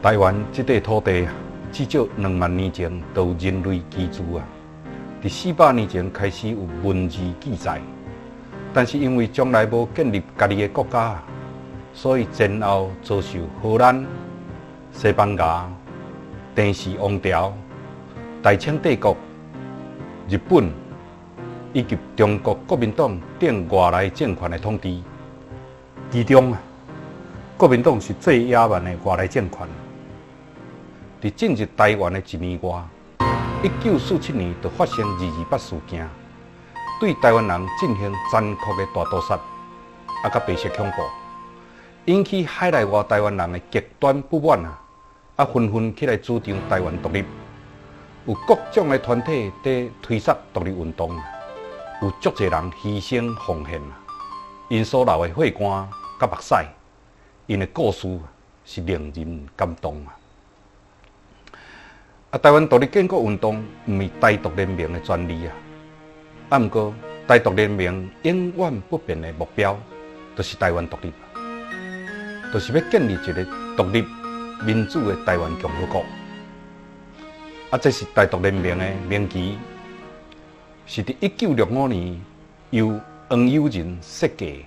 台湾这块土地至少2万年前就有人类居住啊。在400年前开始有文字记载，但是因为将来无建立家己的国家，所以前后遭受荷兰、西班牙、郑氏王朝、大清帝国、日本以及中国国民党等外来政权的统治。其中啊，国民党是最野蛮的外来政权。在进入台湾的1年外，1947年就发生228事件，对台湾人进行残酷的大屠杀，甲白色恐怖，引起海内外台湾人的极端不满纷纷起来主张台湾独立。有各种的团体在推动独立运动，有足侪人牺牲奉献因所流的血汗甲目屎，因的故事是令人感动台湾独立建国运动不是台独联盟的专利不过台独联盟永远不变的目标，就是台湾独立，就是要建立一个独立民主的台湾共和国。这是台独联盟的名旗，是在1965年由黄友仁设计。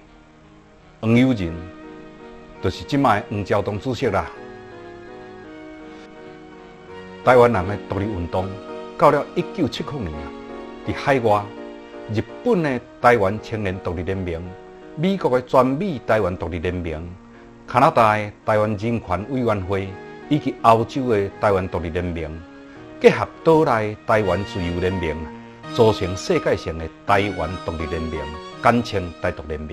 黄友仁就是即卖黄兆东主席啦。台湾人的独立运动到了1970年在海外，日本的台湾青年独立联盟、美国的全美台湾独立联盟、加拿大的台湾人权委员会以及欧洲的台湾独立联盟，结合岛内台湾自由联盟，组成世界性的台湾独立联盟，简称台独联盟，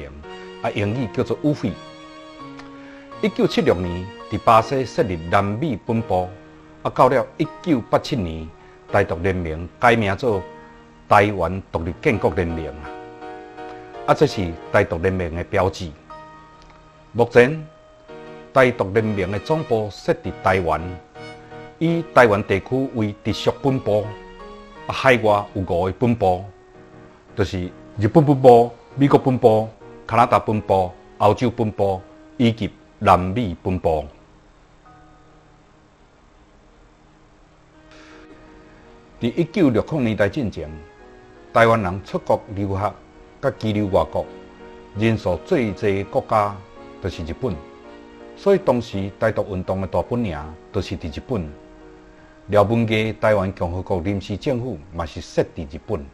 英语叫做 UFI。1976年在巴西设立南美本部。到了1987年，台独联盟改名做台湾独立建国联盟这是台独联盟的标志。目前，台独联盟的总部设在台湾，以台湾地区为直属本部，海外有5个本部，就是日本本部、美国本部、加拿大本部、欧洲本部以及南美本部。在1960年代进前，台湾人出国留学、甲居留外国人数最多的国家就是日本，所以当时台独运动的大本营就是在日本。廖文毅台湾共和国临时政府嘛是设在日本。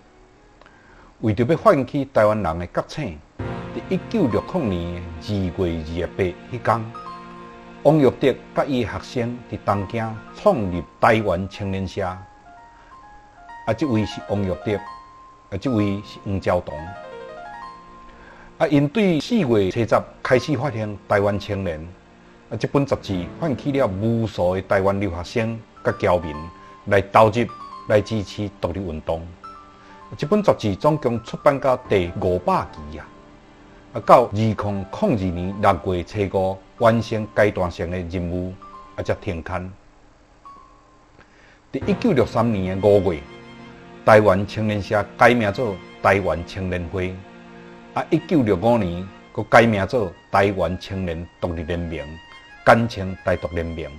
为着要唤起台湾人的觉醒，在1960年2月28日迄天，王育德甲伊的学生在东京创立台湾青年社。这位是王育德，这位是黄兆东。因对4月初10开始发行台湾青年，这本杂志唤起了无数的台湾留学生甲侨民来投入、来支持独立运动。这本杂志总共出版到第500期到2002年6月初5完成阶段性的任务，才停刊。在1963年的5月。台湾青年社改名做台湾青年会，1965年佫改名做台湾青年独立联盟，简称台独联盟。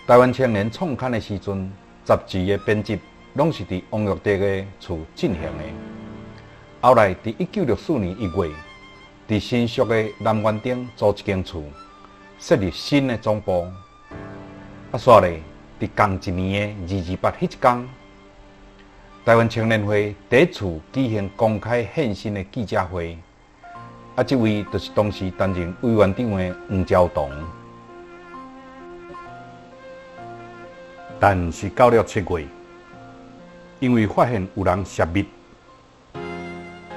台湾青年创刊的时阵，杂志的编辑拢是伫王育德的厝进行的。后来伫1964年1月，伫新宿的南园顶租一间厝，设立新的总部。煞咧。在同一年的2月28日迄天，台湾青年会第一次举行公开献身的记者会。这位就是当时担任委员长的黄兆东。但是到了7月，因为发现有人泄密，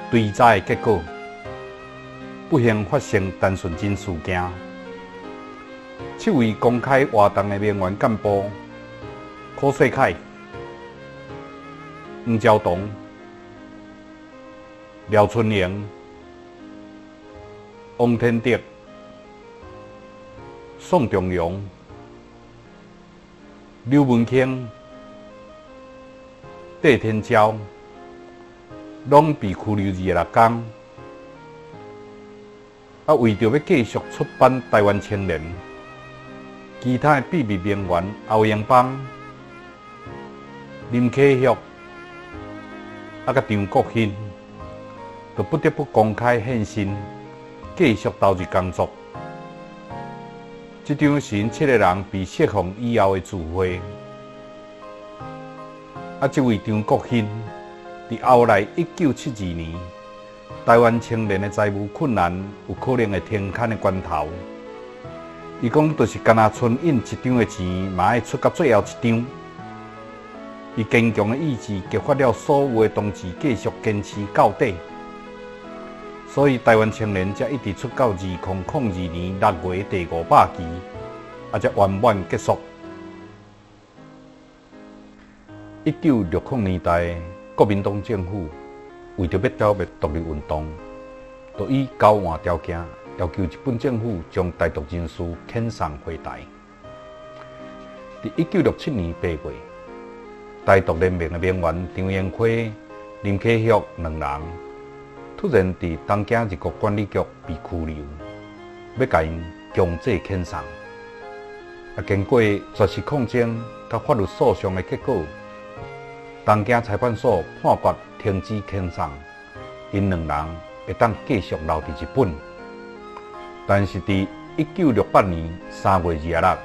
追查的结果，不幸发生陈顺珍事件。7位公开活动的名媛干部。柯世凯、黄兆东、廖春玲、王天德、宋仲荣、刘文庆、戴天超，拢被拘留26天。为着要继续出版《台湾青年》，其他的秘密名媛欧阳邦、林启旭、甲张国兴，就不得不公开现身，继续投入工作。这张是因7个人被释放以后的聚会。这位张国兴，伫后来1972年，台湾青年的财务困难有可能会停刊的关头。伊讲，就是干那剩印一张的钱，嘛爱出到最后一张。伊坚强的意志激发了所有的同志继续坚持到底，所以台湾青年才一直出到2002年6月第500期，才圆满结束。1960年代，国民党政府为着要消灭独立运动，就以交换条件。要求日本政府将台独人士遣送回台。在1967年8月，台独联盟的名媛张延辉、林启旭两人突然在东京日国管理局被拘留，要甲因强制遣送。经过绝食抗争甲法律诉讼的结果，东京裁判所判决停止遣送，因两人会当继续留伫日本。但是，在1968年3月26日，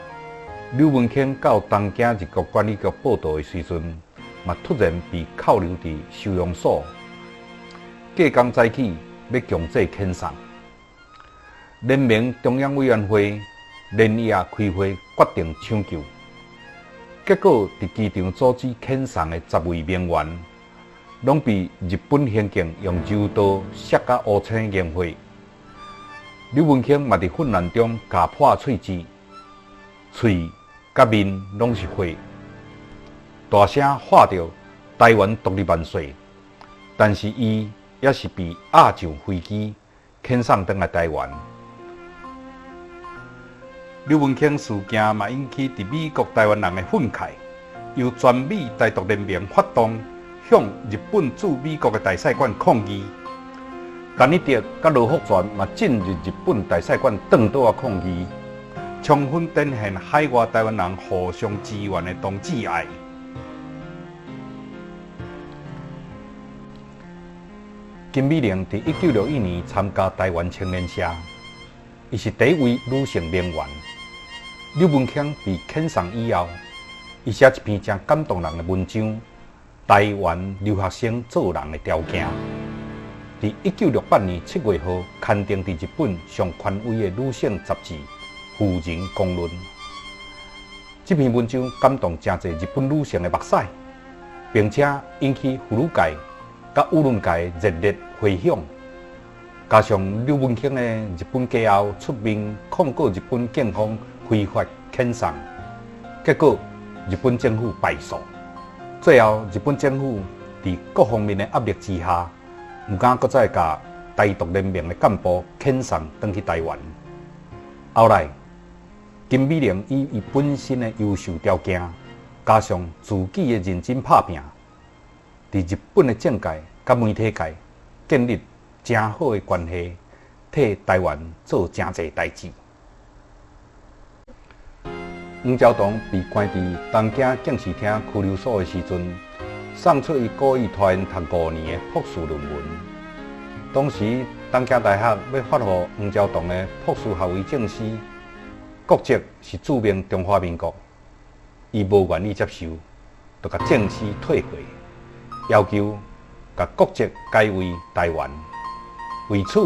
刘文卿到东京日国管理局报道的时阵，嘛突然被扣留在收容所。隔天早起要强制遣送，联盟中央委员会连夜开会决定抢救。结果，在机场阻止遣送的10位名媛，拢被日本刑警用柔道削甲乌青烟灰。刘文卿嘛伫混乱中咬破喙齿，喙甲面拢是血，大声喊着“台湾独立万岁”。但是伊也是被押上飞机，遣送回来台湾。刘文卿事件嘛引起伫美国台湾人的愤慨，由全美台独联盟发动向日本驻美国的大使馆抗议。陈一德甲罗福全嘛进入日本大使馆转倒抗议，充分展现海外台湾人互相支援的同志爱。金美玲在1961年参加台湾青年社，伊是第一位女性名媛。刘文卿被遣送以后，伊写一篇真感动人的文章《台湾留学生做人的条件》。在1968年7月号刊登在日本上权威的女性杂志《妇人公论》。这篇文章感动真侪日本女性的目屎，并且引起妇女界甲舆论界热烈回响。加上刘文卿的日本家后出面控告日本警方非法遣送，结果日本政府败诉。最后，日本政府在各方面的压力之下，唔敢搁再甲台独联盟的干部遣送回去台湾。后来，金美玲以伊本身的优秀条件，加上自己的认真打拼，在日本的政界甲媒体界建立真好的关系，替台湾做真侪代志。黄昭堂被关在东京警视厅拘留所的时阵，送出伊故意拖延读5年的博士论文。当时东京大学要发予黄昭堂的博士学位证书，国籍是著名中华民国，伊无愿意接受，就甲证书退回，要求甲国籍改为台湾。为此，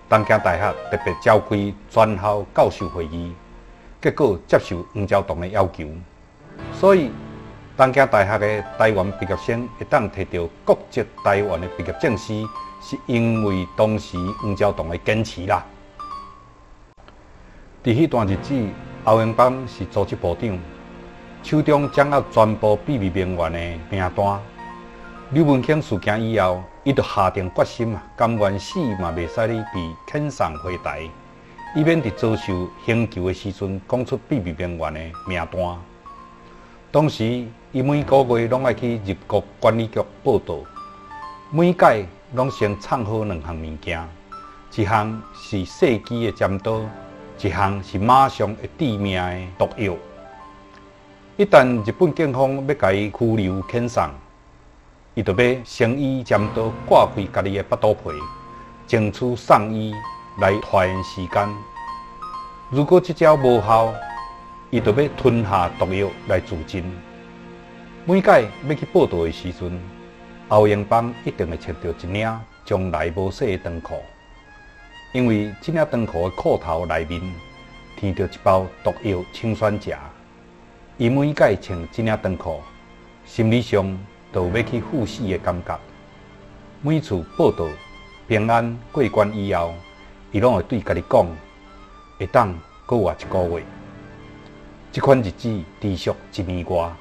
东京大学特别召开全校教授会议，结果接受黄昭堂的要求，所以东京大学的台湾毕业生会当摕到国籍台湾的毕业证书，是因为当时黄昭堂的坚持啦。在迄段日子，欧阳邦是组织部长，手中掌握全部秘密名媛的名单。刘文卿事件以后，伊就下定决心甘愿死嘛袂使你被遣送回台，以免伫遭受刑求的时阵讲出秘密名媛的名单。当时，伊每个月拢爱去日国管理局报道，每届拢先藏好2项物件，一项是细机的尖刀，一一项是马上会致命的毒药。一旦日本警方要甲伊拘留遣送，伊就要先以尖刀割开家己的腹肚皮，争取送医来拖延时间。如果这招无效，伊就要吞下毒药来自尽。每届要去报道的时阵，欧阳邦一定会穿到一领将来无洗的长裤，因为这领长裤的裤头内面添着一包毒药氰酸钾。伊每届穿这领长裤，心理上就要去赴死的感觉。每次报道平安过关以后，伊拢会对家己讲，会当搁活一个月。这款日子持续1年外，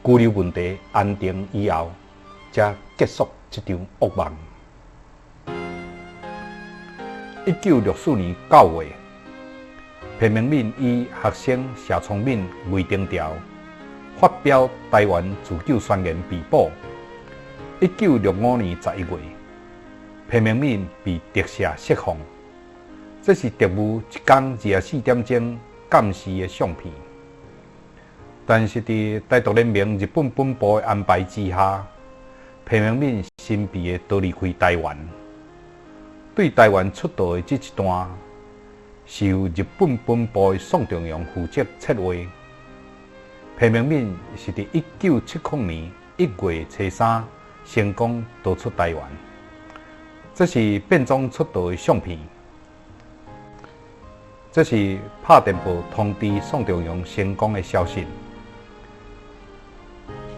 拘留问题安定以后，才结束这场噩梦。1964年9月，裴明敏以学生谢聪敏为定调，发表台湾自救宣言被捕。1965年11月，裴明敏被特赦释放。这是特务一天24点钟监视的相片。但是在台独联盟日本本部的安排之下，裴明敏神秘地逃离开台湾。对台湾出道的这一段，是由日本本部的宋仲荣负责策划。裴明敏是在1970年1月初3成功逃出台湾。这是变装出道的相片。这是拍电报通知宋仲荣成功的消息。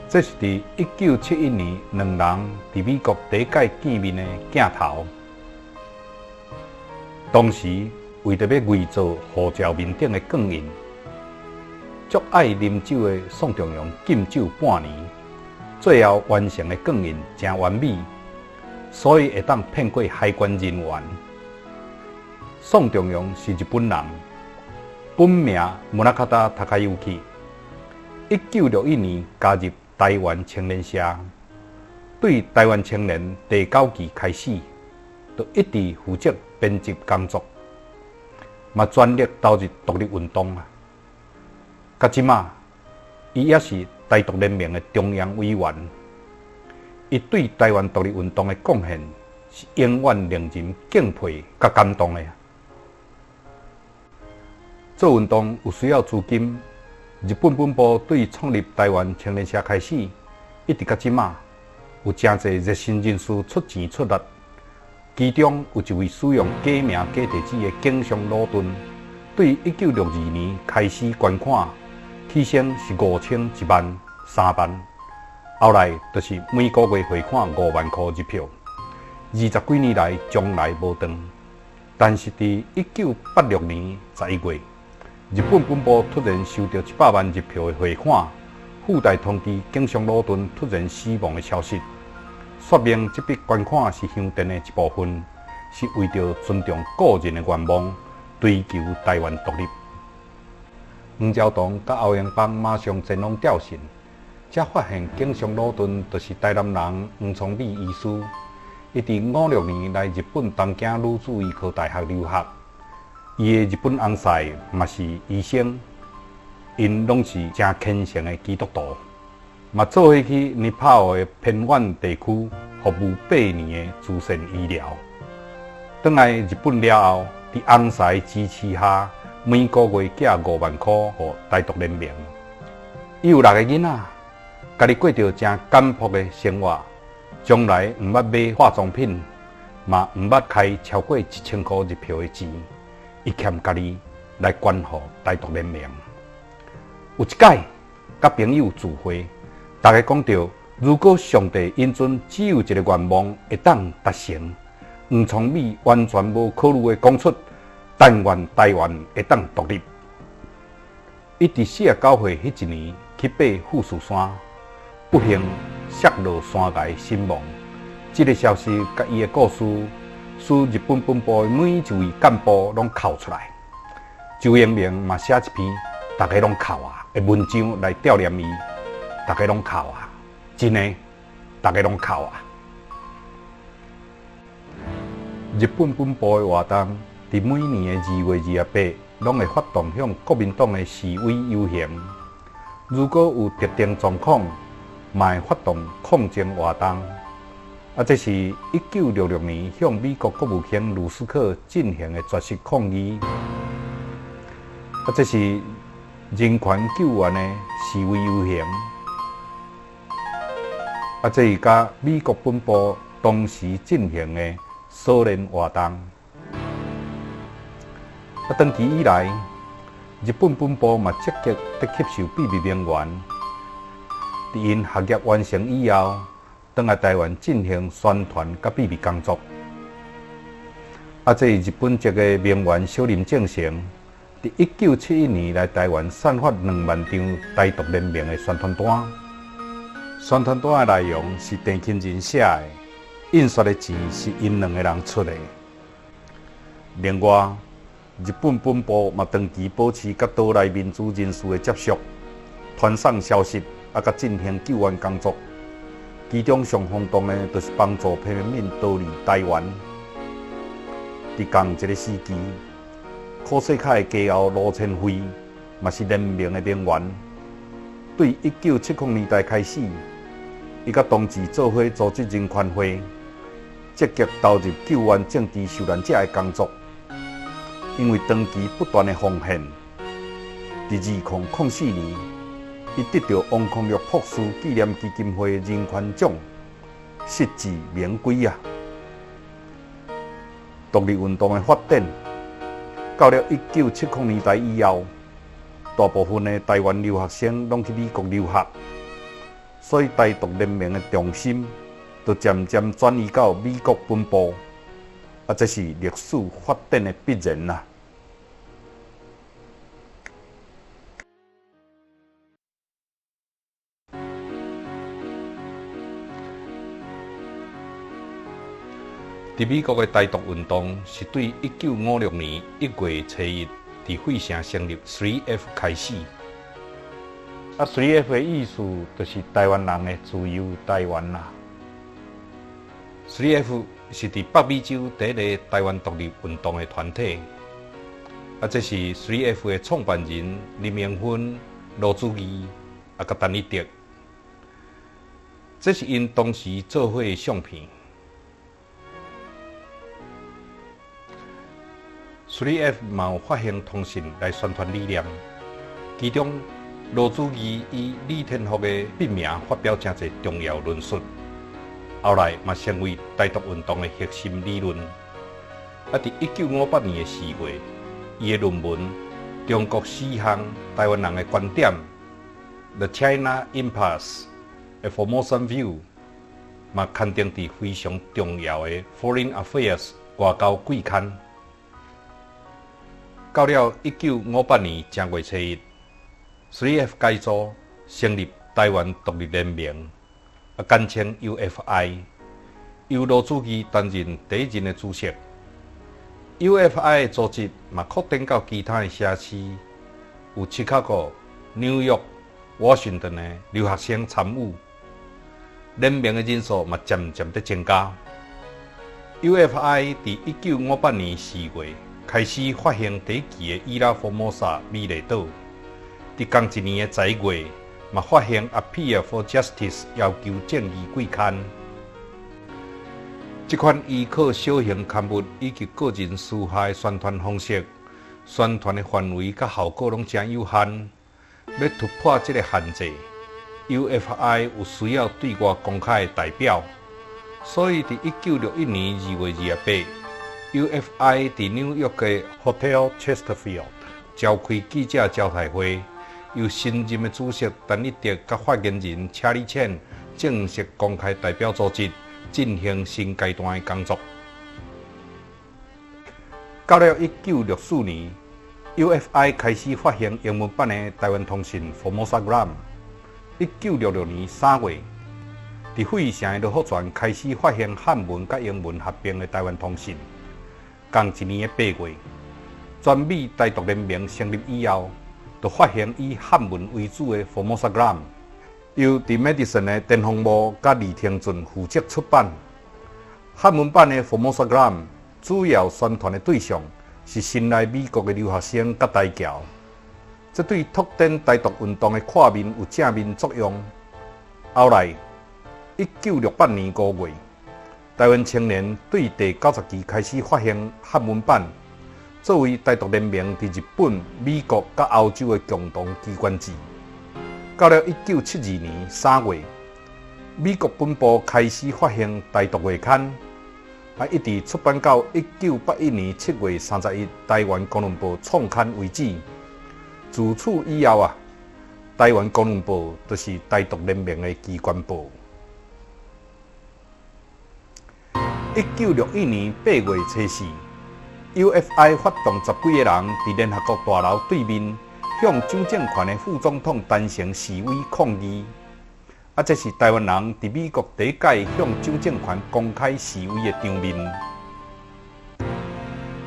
这是在1971年两人在美国第一届见面的镜头。当时为着要伪造护照面顶的冠印，足爱啉酒的宋仲荣禁酒半年，最后完成的冠印真完美，所以会当骗过海关人员。宋仲荣是日本人，本名穆拉卡达塔卡尤基。1961年加入台湾青年社，对台湾青年第9期开始，就一直负责编辑工作，嘛全力投入独立运动啊。到即马，伊也是台独联盟的中央委员。伊对台湾独立运动的贡献是永远令人敬佩甲感动的。做运动有需要资金。日本本部对创立台湾青年社开始，一直到即马，有真侪热心人士出钱出力。其中有一位使用假名假地址的景祥鲁顿，对1962年开始捐款，起先是510003万，后来就是每个月汇款5万块日票。20几年来从来无断，但是在1986年11月。日本本部突然收到100万日票的汇款，附带通知景祥鲁顿突然死亡的消息，说明这笔捐款是香灯的一部分，是为着尊重个人的愿望，追求台湾独立。黄昭同甲欧阳邦马上前往调查，才发现景祥鲁顿就是台南人黄聪美医师，伊伫56年来日本东京女子医科大学留学。伊的日本翁婿嘛是医生，因拢是真虔诚的基督徒，嘛做伙去尼泊尔的偏远地区服务8年的慈善医疗。返来日本了后，伫翁婿支持下，每个月寄5万块予台独联盟。伊有6个囡仔，家己过着真简朴的生活，将来毋捌买化妆品，嘛毋捌开超过1000块日票的钱。伊欠家己来捐予台独联盟。有一届，甲朋友聚会，大家讲到，如果上帝因准只有一个愿望会当达成，黄聪美完全无考虑的讲出，但愿台湾会当独立。伊伫49岁迄一年去爬富士山，不幸摔落山崖身亡。这个消息甲伊的故事。使日本本部的每一位干部拢哭出来，周延明嘛写一篇，大家拢哭啊的文章来悼念伊，大家拢哭啊，真的，大家拢哭啊。日本本部的活动，伫每年的2月28拢会发动向国民党的示威游行。如果有特定状况，嘛会发动抗争活动。这是1966年向美国国务卿卢斯克进行的绝食抗议。这是人权救援的示威游行。这是甲美国本部同时进行的骚乱活动。长期以来，日本本部嘛积极地吸收秘密人员，在因学业完成以后，返来台湾进行宣传甲秘密工作。这日本籍的名媛小林正成，在1971年来台湾散发2万张台独联名的宣传单。宣传单的内容是陈清仁写的，印刷的钱是因2个人出的。另外，日本本部嘛长期保持甲岛内民主人士的接触，传送消息，甲进行救援工作。其中上轰动的，就是帮助平民逃离台湾。在同一个时期，柯世凯的家后罗千辉，嘛是联名的名媛。对1970年代开始，伊甲同志做伙组织人权会，积极投入救援政治受难者的工作。因为长期不断的奉献，在2004年，伊得到王康玉博士纪念基金会人权奖，实至名归啊！独立运动的发展，到了1970年代以后，大部分的台湾留学生拢去美国留学，所以台独联盟的重心就渐渐转移到美国本部。这是历史发展的必然啊！在美国的台独运动是对1956年1月初1在费城成立 3F 开始。3F 的意思就是台湾人的自由台湾啦。3F 是在北美洲第一个台湾独立运动的团体。这是 3F 的创办人林明芬、罗子义甲陈一德。这是因当时做伙的相片。3F 嘛有发行通信来宣传理念，其中罗子义以李天福的笔名发表真侪重要论述。后来嘛成为台独运动的核心理论。在1958年的4月，伊的论文《中国史向台湾人的观点》The China Impasse: A Formosan View 嘛刊登在非常重要的 Foreign Affairs 外交季刊。到了1958年正月初1 ，3F 改组成立台湾独立联盟。简称 UFI， 由罗子义担任第一任的主席。UFI 的组织嘛扩展到其他的城市，有芝加哥、纽约、华盛顿的留学生参与，联盟的人数嘛渐渐在增加。UFI 在1958年4月开始发行第一期的伊拉佛摩萨美丽岛，在同一年的11月。嘛发行《Appeal for Justice》要求正义季刊，这款依靠小型刊物以及个人私下的宣传方式，宣传的范围甲效果拢真有限。要突破这个限制 ，UFI 有需要对外公开的代表，所以在1961年2月28日 ，UFI 在纽约的 Hotel Chesterfield 召开记者招待会。由新任的主席陈一德甲发言人车里茜正式公开代表组织，进行新阶段的工作。到了1964年 ，UFI 开始发行英文版的台湾通信 Formosagram。1966年3月，在费城的罗福泉开始发行汉文甲英文合并的台湾通信。同一年8月，全美台独联盟成立以后。就发行以汉文为主的 Formosagram， 由在 Madison 的电风帽甲李天俊负责出版。汉文版的 Formosagram 主要宣传的对象是新来美国的留学生甲台侨，这对拓展台独运动的跨面有正面作用。后来，1968年5月，台湾青年对第90期开始发行汉文版，作为台独联盟伫日本、美国甲欧洲的共同机关志。到了1972年3月，美国本部开始发行台独月刊，一直出版到1981年7月30日台湾公论报创刊为止。自此以后台湾公论报就是台独联盟的机关报。1961年8月初4 ，UFI 发动10几个人伫联合国大楼对面，向蒋介石的副总统单城示威抗议。这是台湾人伫美国第一届向蒋介石公开示威的场面。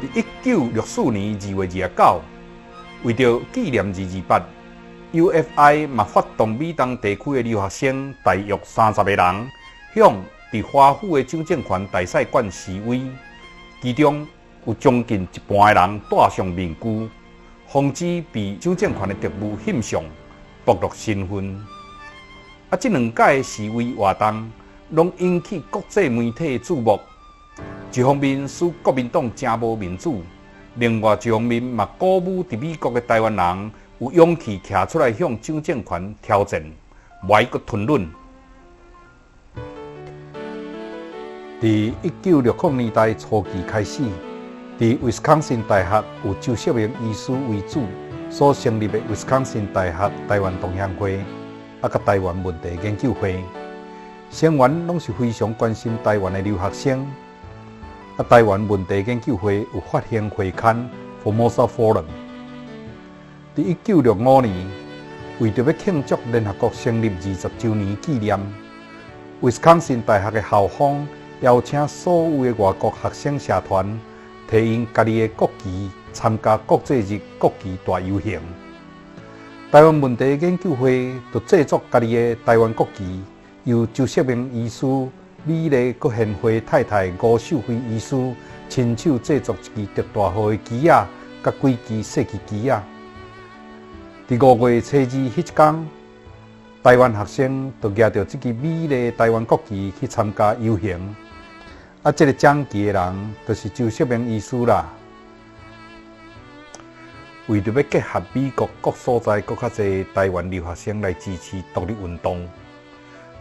伫1964年2月29，为着纪念228，UFI 嘛发动美东地区的留学生大约30个人，向伫华府的蒋介石大使馆示威，其中有将近一半的人戴上面具，防止被蒋介石的特务翕相，暴露身份。这两届的示威活动，拢引起国际媒体注目。一方面使国民党真无民主，另外一方面嘛鼓舞伫美国的台湾人有勇气站出来向蒋介石挑战，歪个吞论。伫1960年代初期开始，伫威斯康星大学有周锡明医师为主所成立的威斯康星大学台湾同乡会。甲台湾问题研究会成员拢是非常关心台湾的留学生。台湾问题研究会有发行会刊《Formosa Forum》。伫1965年，为着要庆祝联合国成立20周年纪念，威斯康星大学的校方邀请所有的外国学生社团提因家己的国旗参加国际日国旗大游行。台湾问题研究会就制作家己的台湾国旗，由周锡明医师、美丽国宪辉太太吴秀辉医师亲手制作一支特大号的旗仔，甲几支细旗旗仔。伫5月初2迄一天，台湾学生就举着这支美丽的台湾国旗去参加游行。这个掌旗的人就是周锡明医师啦。为着要结合美国各所在更较侪台湾留学生来支持独立运动，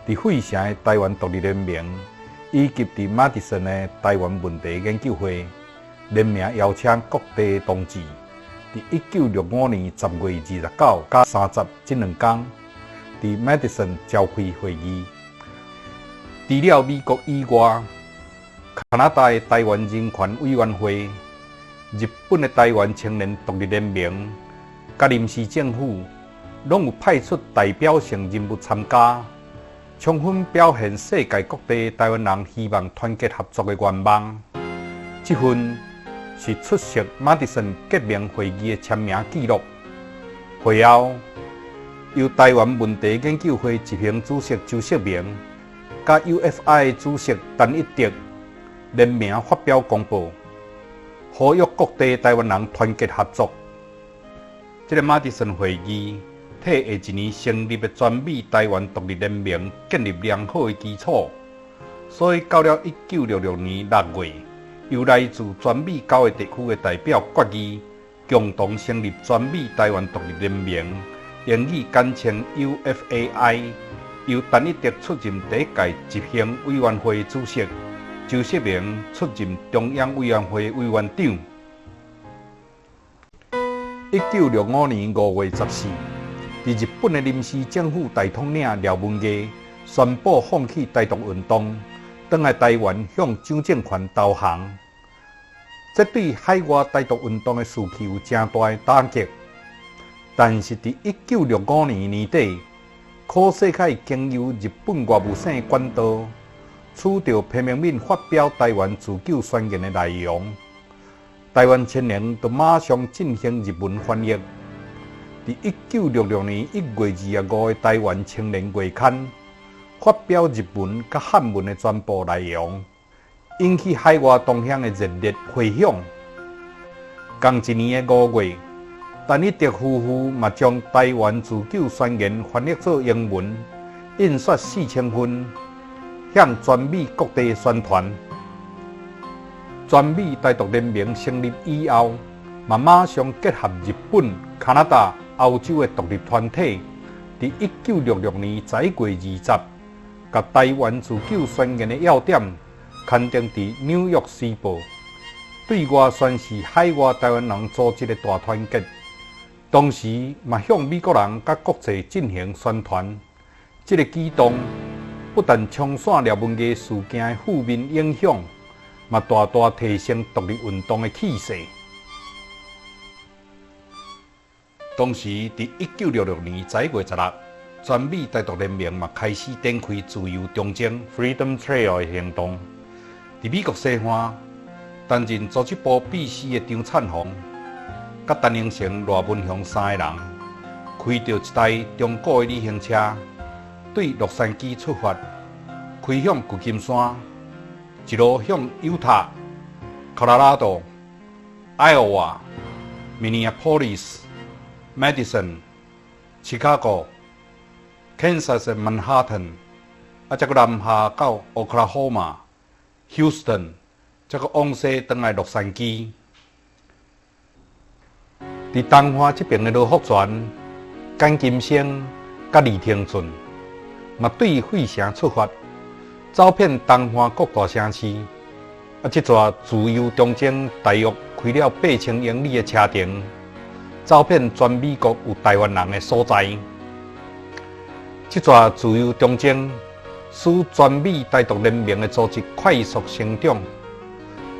伫费城的台湾独立联盟，以及伫马迪森的台湾问题研究会，联名邀请各地同志，伫1965年10月29甲30这2天，伫马迪森召开会议。除了美国以外，加拿大的台湾人权委员会、日本的台湾青年独立联盟、甲临时政府，拢有派出代表性人物参加，充分表现世界各地台湾人希望团结合作的愿望。这份是出席马迪森革命会议的签名记录。会后，由台湾问题研究会执行主席周锡明，甲 UFI 主席陈一德联名发表公报。呼吁各地台湾人团结合作。这个马迪森会议替下一年成立的全美台湾独立联盟建立良好的基础，所以到了1966年6月，由来自全美9个地区的代表决议，共同成立全美台湾独立联盟，英语简称 UFAI， 由陈一德出任第一届执行委员会主席。周锡明出任中央委员会委员长。1965年5月14日，日本的临时政府大统领廖文毅宣布放弃台独运动，返来台湾向蒋介石投降。这对海外台独运动的士气有正大的打击。但是，在1965年年底，柯世凯经由日本外务省管道，取得批明敏发表台湾自救宣言的内容，台湾青年就马上进行日文翻译。在1966年1月25日的台湾青年月刊发表日文甲汉文的全部内容，引起海外同乡的热烈回响。同一年的5月，陈一德夫妇嘛将台湾自救宣言翻译做英文，印刷4000份，向全美各地宣传。全美台独联盟成立以后，嘛马上结合日本、加拿大、欧洲的独立团体，在1966年11月20日，把台湾自救宣言的要点刊登在《纽约时报》。对外宣示海外台湾人组织的大团结，同时嘛向美国人甲国际进行宣传。这个举动不但冲散了文艺事件的负面影响，嘛大大提升独立运动的气势。同时，在1966年11月10日，全美台独联盟嘛开始展开自由中争 （Freedom Trail） 的行动，在美国西岸。担任组织部秘书的张灿宏，甲陈英成、赖文雄3个人，开着一台中国的旅行车，对洛杉矶出发，开向旧金山，一路向犹他、Colorado、Iowa、Minneapolis、Madison、Chicago、Kansas 的 Manhattan， 再搁南下到 Oklahoma、Houston。再个往西转来洛杉矶，伫东华这边的罗福全、简金生、甲李廷顺，嘛对费城出发，走遍东华各大城市。这座自由中争大约开了8000英里的车程，走遍全美国有台湾人的所在。这座自由中争使全美台独联盟的组织快速成长。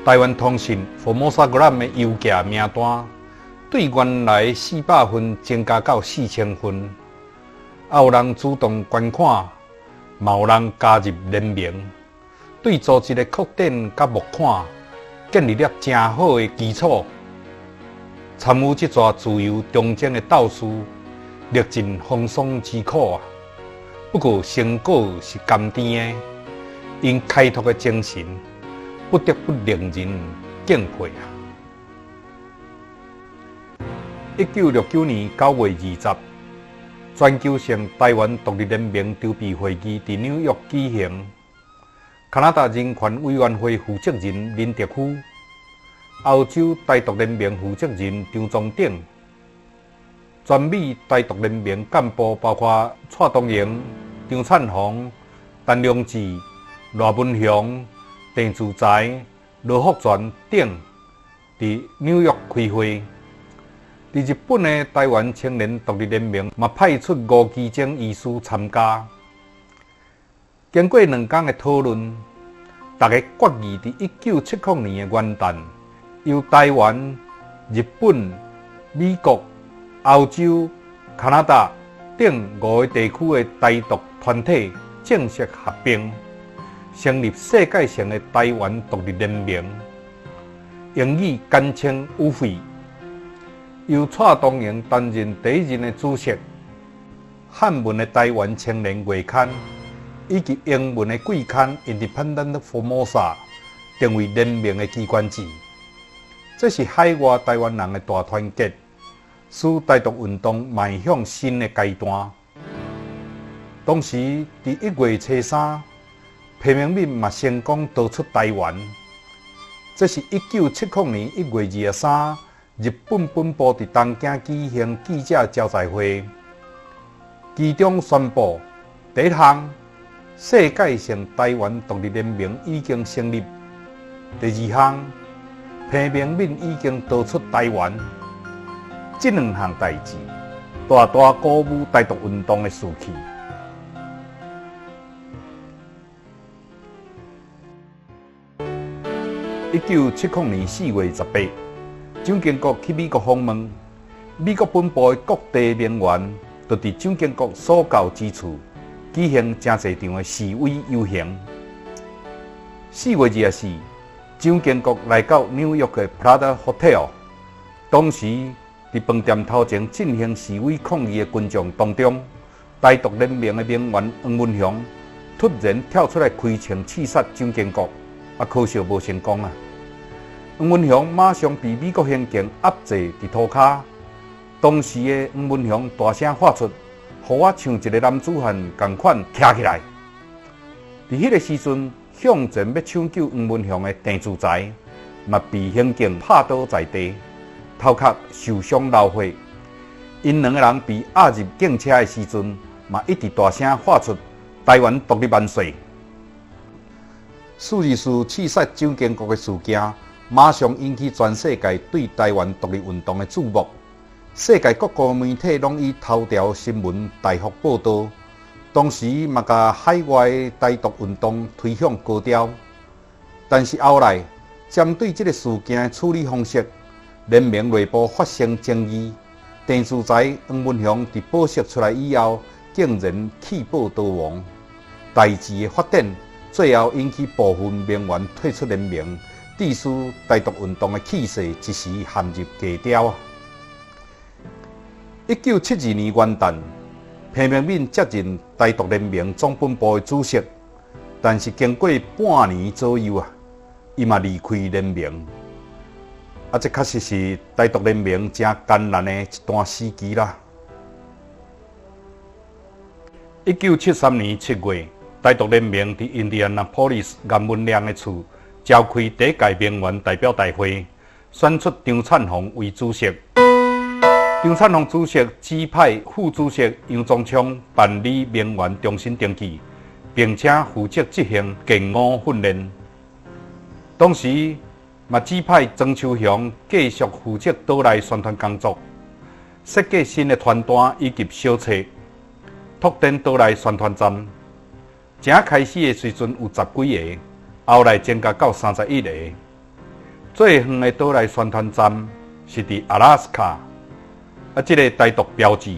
台湾通信 Formosa-Gram 的邮件名单，对原来400份增加到4000份，也有人主动捐款，嘛有人加入联盟，对组织的扩展甲募款建立了真好的基础。参与这座自由中争的斗士，历尽风霜之苦啊！不过成果是甘甜的，因开拓的精神。不得不令人敬佩啊！1969年9月20日，全球性台湾独立联盟筹备会议在纽约举行。加拿大人权委员会负责人林德夫、欧洲台独联盟负责人张宗鼎、全美台独联盟干部包括蔡东营、张灿宏、陈良志、赖文雄。郑自才、罗福全等伫纽约开会。伫日本的台湾青年独立联盟嘛派出吴基正医师参加。经过2天的讨论，大家决议伫1970年的元旦，由台湾、日本、美国、欧洲、加拿大等5个地区的台独团体正式合并。成立世界性的台湾独立联盟，英语简称UFI，由蔡东营担任第一任的主席。汉文的台湾青年月刊以及英文的季刊 Independent Formosa 成为联盟的机关字。这是海外台湾人的大团结，使台独运动迈向新的阶段。同时，在1月初3。裴明敏嘛成功逃出台湾，这是1970年1月23日，日本本部在东京举行记者招待会，其中宣布第一项，世界性台湾独立联盟已经成立；第二项，裴明敏已经逃出台湾。这2项代志，大大鼓舞台独运动的士气。1970年4月18日，蒋经国去美国访问，美国本部的各地名媛都伫蒋经国所到之处举行真侪场的示威游行。4月24日，蒋经国来到纽约的 Prada Hotel， 当时伫饭店头前进行示威抗议的群众当中，台独联盟的名媛黄文雄突然跳出来开枪刺杀蒋经国。可惜无成功啊！黄文雄马上被美国刑警压制伫涂骹。当时的黄文雄大声喊出：“互我像一个男子汉同款徛起来！”伫迄个时阵，向前要抢救黄文雄的郑自才，嘛被刑警拍倒在地，头壳受伤流血。因两个人被押入警车的时阵，嘛一直大声喊出“台湾独立万岁”。424刺杀蒋经国的事件，马上引起全世界对台湾独立运动的注目。世界各国媒体拢以头条新闻大幅报道，同时嘛把海外台独运动推向高潮。但是后来，针对这个事件的处理方式，联盟内部发生争议。郑自才、黄文雄在保释出来以后，竟然弃保逃亡。代志的发展，最后引起部分名媛退出联盟，致使台独运动的气势一时陷入低潮。1972年元旦，彭明敏接任台独联盟总本部的主席，但是经过半年左右伊嘛离开联盟。这确实是台独联盟真艰难的一段时期啦。1973年7月，台独联盟在印第安纳波利斯颜文亮的厝召开第一届名媛代表大会，选出张灿宏为主席。张灿宏主席指派副主席杨宗昌办理名媛重新登记，并且负责执行建屋训练。同时，嘛指派曾秋雄继续负责岛内宣传工作，设计新的传单以及小册，拓展岛内宣传站。正开始的时阵有10几个，后来增加到31个。最远的岛内宣传站是伫阿拉斯加。这个台独标志，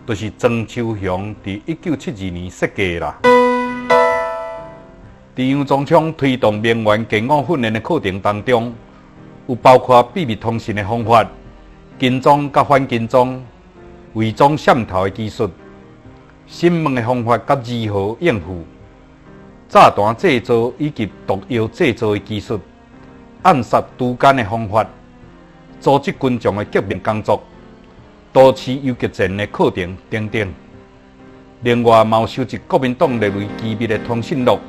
就是曾秋雄伫1972年设计的啦。在杨宗昌推动名媛建屋训练的课程当中，有包括秘密通信的方法、跟踪甲反跟踪、伪装闪头的技术、审问的方法甲如何应付、炸弹制造以及毒药制造的技术、暗杀毒奸的方法、组织群众的革命工作、多次游击战的课程等等。另外，嘛有收集国民党列为机密的通讯录，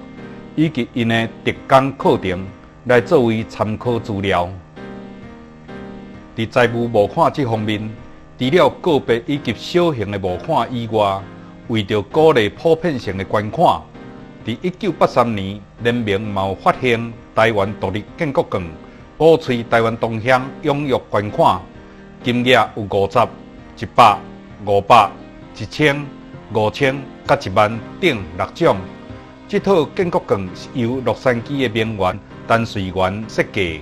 以及因的特工课程来作为参考资料。在财务募款这方面，除了个别以及小型的募款以外，为着鼓励普遍性的捐款，在1983年，联盟嘛有发行台湾独立建国券，鼓吹台湾同乡踊跃捐款，金额有50、100、500、1000、5000、甲10000等6种。这套建国券是由洛杉矶的名媛陈瑞元设计。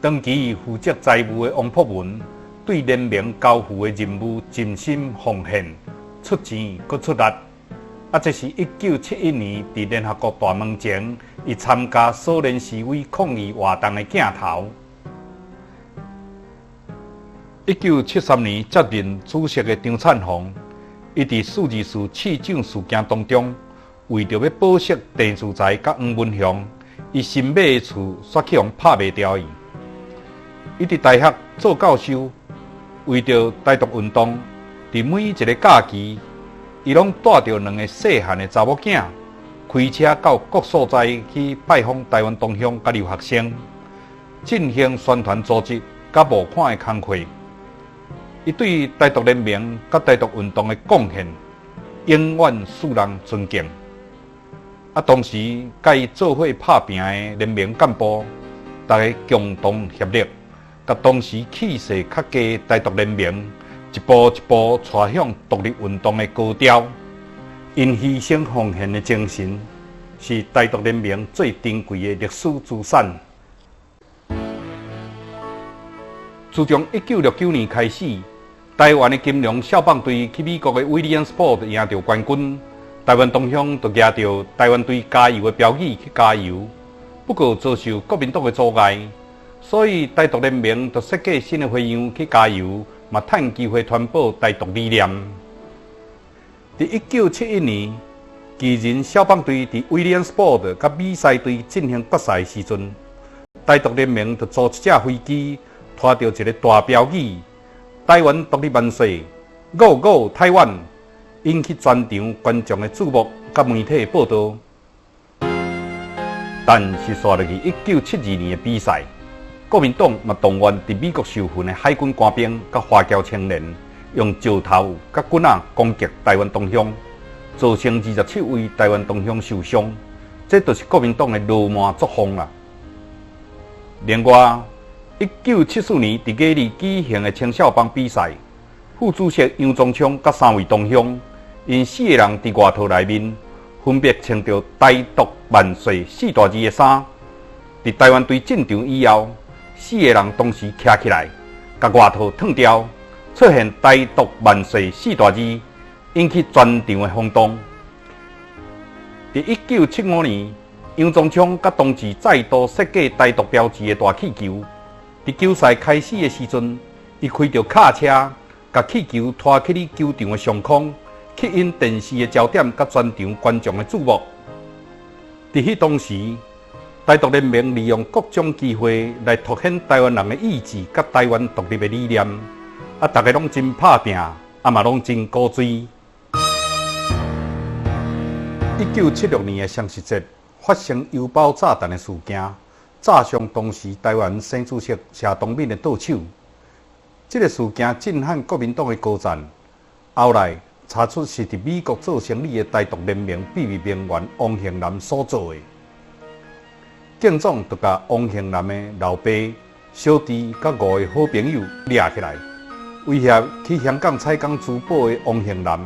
长期负责财务的王博文，对联盟交付的任务尽心奉献，出钱搁出力。这是1971年在联合国大门前，伊参加苏联示威抗议活动的镜头。1973年接任主席的张灿宏，伊在424刺蒋事件当中，为着要保释郑自才甲黄文雄，伊新买的厝煞去互拍卖掉伊。伊伫大学做教授，为着台独运动，伫每一个假期，伊拢带着2个细汉的查某囝，开车到各所在去拜访台湾同乡甲留学生，进行宣传组织甲募款的工作。伊对台独联盟甲台独运动的贡献，永远使人尊敬。同时，甲伊做伙拍拼的联盟干部，大家共同协力，甲当时气势较低台独联盟，一步一步迈向独立运动的高潮。因牺牲奉献的精神，是台独联盟最珍贵的历史资产。自从1969年开始，台湾的金龙少棒队去美国的威廉斯堡赢得冠军，台湾同乡就举着台湾队加油的标语去加油。不过遭受国民党的阻碍，所以台独联盟就设计新的花样去加油，嘛趁机会传播台独理念。在1971年，巨人少棒队在威廉斯堡甲比赛队进行决赛时阵，台独联盟就租一架飞机，拖着一个大标语“台湾独立万岁，我我台湾”，引起全场观众的注目，甲媒体的报道。但是，刷落去1972年的比赛，国民党嘛动员伫美国受训的海军官兵甲华侨青年，用石头甲棍仔攻击台湾东乡，造成27位台湾东乡受伤。这就是国民党的罗马作风啦。另外，1974年伫雅里举行的青少帮比赛，副主席杨宗昌甲3位同乡，因4个人伫外套内面，分别穿着“台独万岁”4大字的衫。伫台湾队进场以后，4个人同时站起来，甲外套脱掉，出现“台独万岁”4大字，引起全场的轰动。伫1975年，杨宗昌甲同志再度设计台独标志的大气球。伫球赛开始的时阵，伊开着卡车，甲气球拖去哩球场的上空，吸引电视的焦点甲全场观众的注目。伫迄当时，台独联盟利用各种机会来凸显台湾人的意志甲台湾独立的理念，大家拢真拍拼，嘛拢真鼓吹。1976年的双十节发生邮包炸弹的事件，炸伤当时台湾省主席谢东闵的倒手。这个事件震撼国民党的高层，后来查出是伫美国做生意的台独联盟秘密名媛王庆南所做的。警长就把王庆南的老爸、小弟甲5个好朋友抓起来，威胁去香港采购珠宝的王庆南。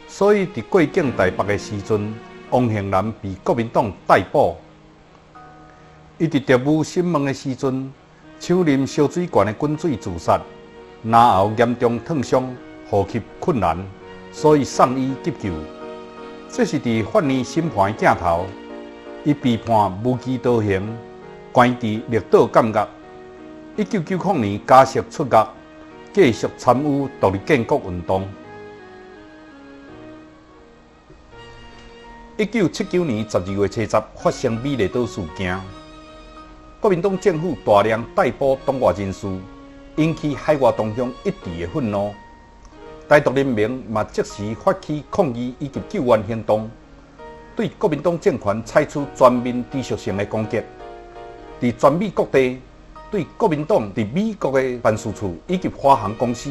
所以，伫过境台北的时阵，王庆南被国民党逮捕。伊伫职务审问的时阵，手啉烧水罐的滚水自杀，然后严重烫伤，呼吸困难，所以送医急救。这是伫法院审判的镜头，伊被判无期徒刑，关伫绿岛监狱。1990年假释出狱，继续参与独立建国运动。1979年12月7日发生美丽岛事件，国民党政府大量逮捕党外人士，引起海外同乡一致的愤怒。台独联盟嘛即时发起抗议以及救援行动，对国民党政权采取全面持续性的攻击。伫全美各地，对国民党伫美国的办事处以及华航公司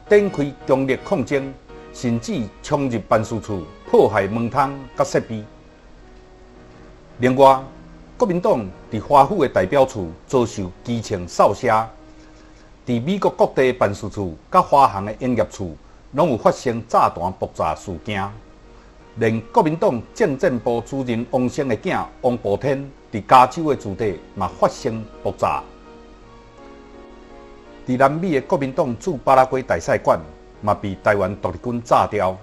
展开强烈抗争。甚至冲入办事处，破坏门窗甲设备。另外，国民党伫华府的代表处遭受基情扫射，伫美国各地办事处甲华航的营业处，拢有发生炸弹爆炸事件。连国民党政战部主任王声的囝王步天伫加州的住地嘛发生爆炸。伫南美的国民党驻巴拉圭大使馆。嘛被台湾独立军炸掉。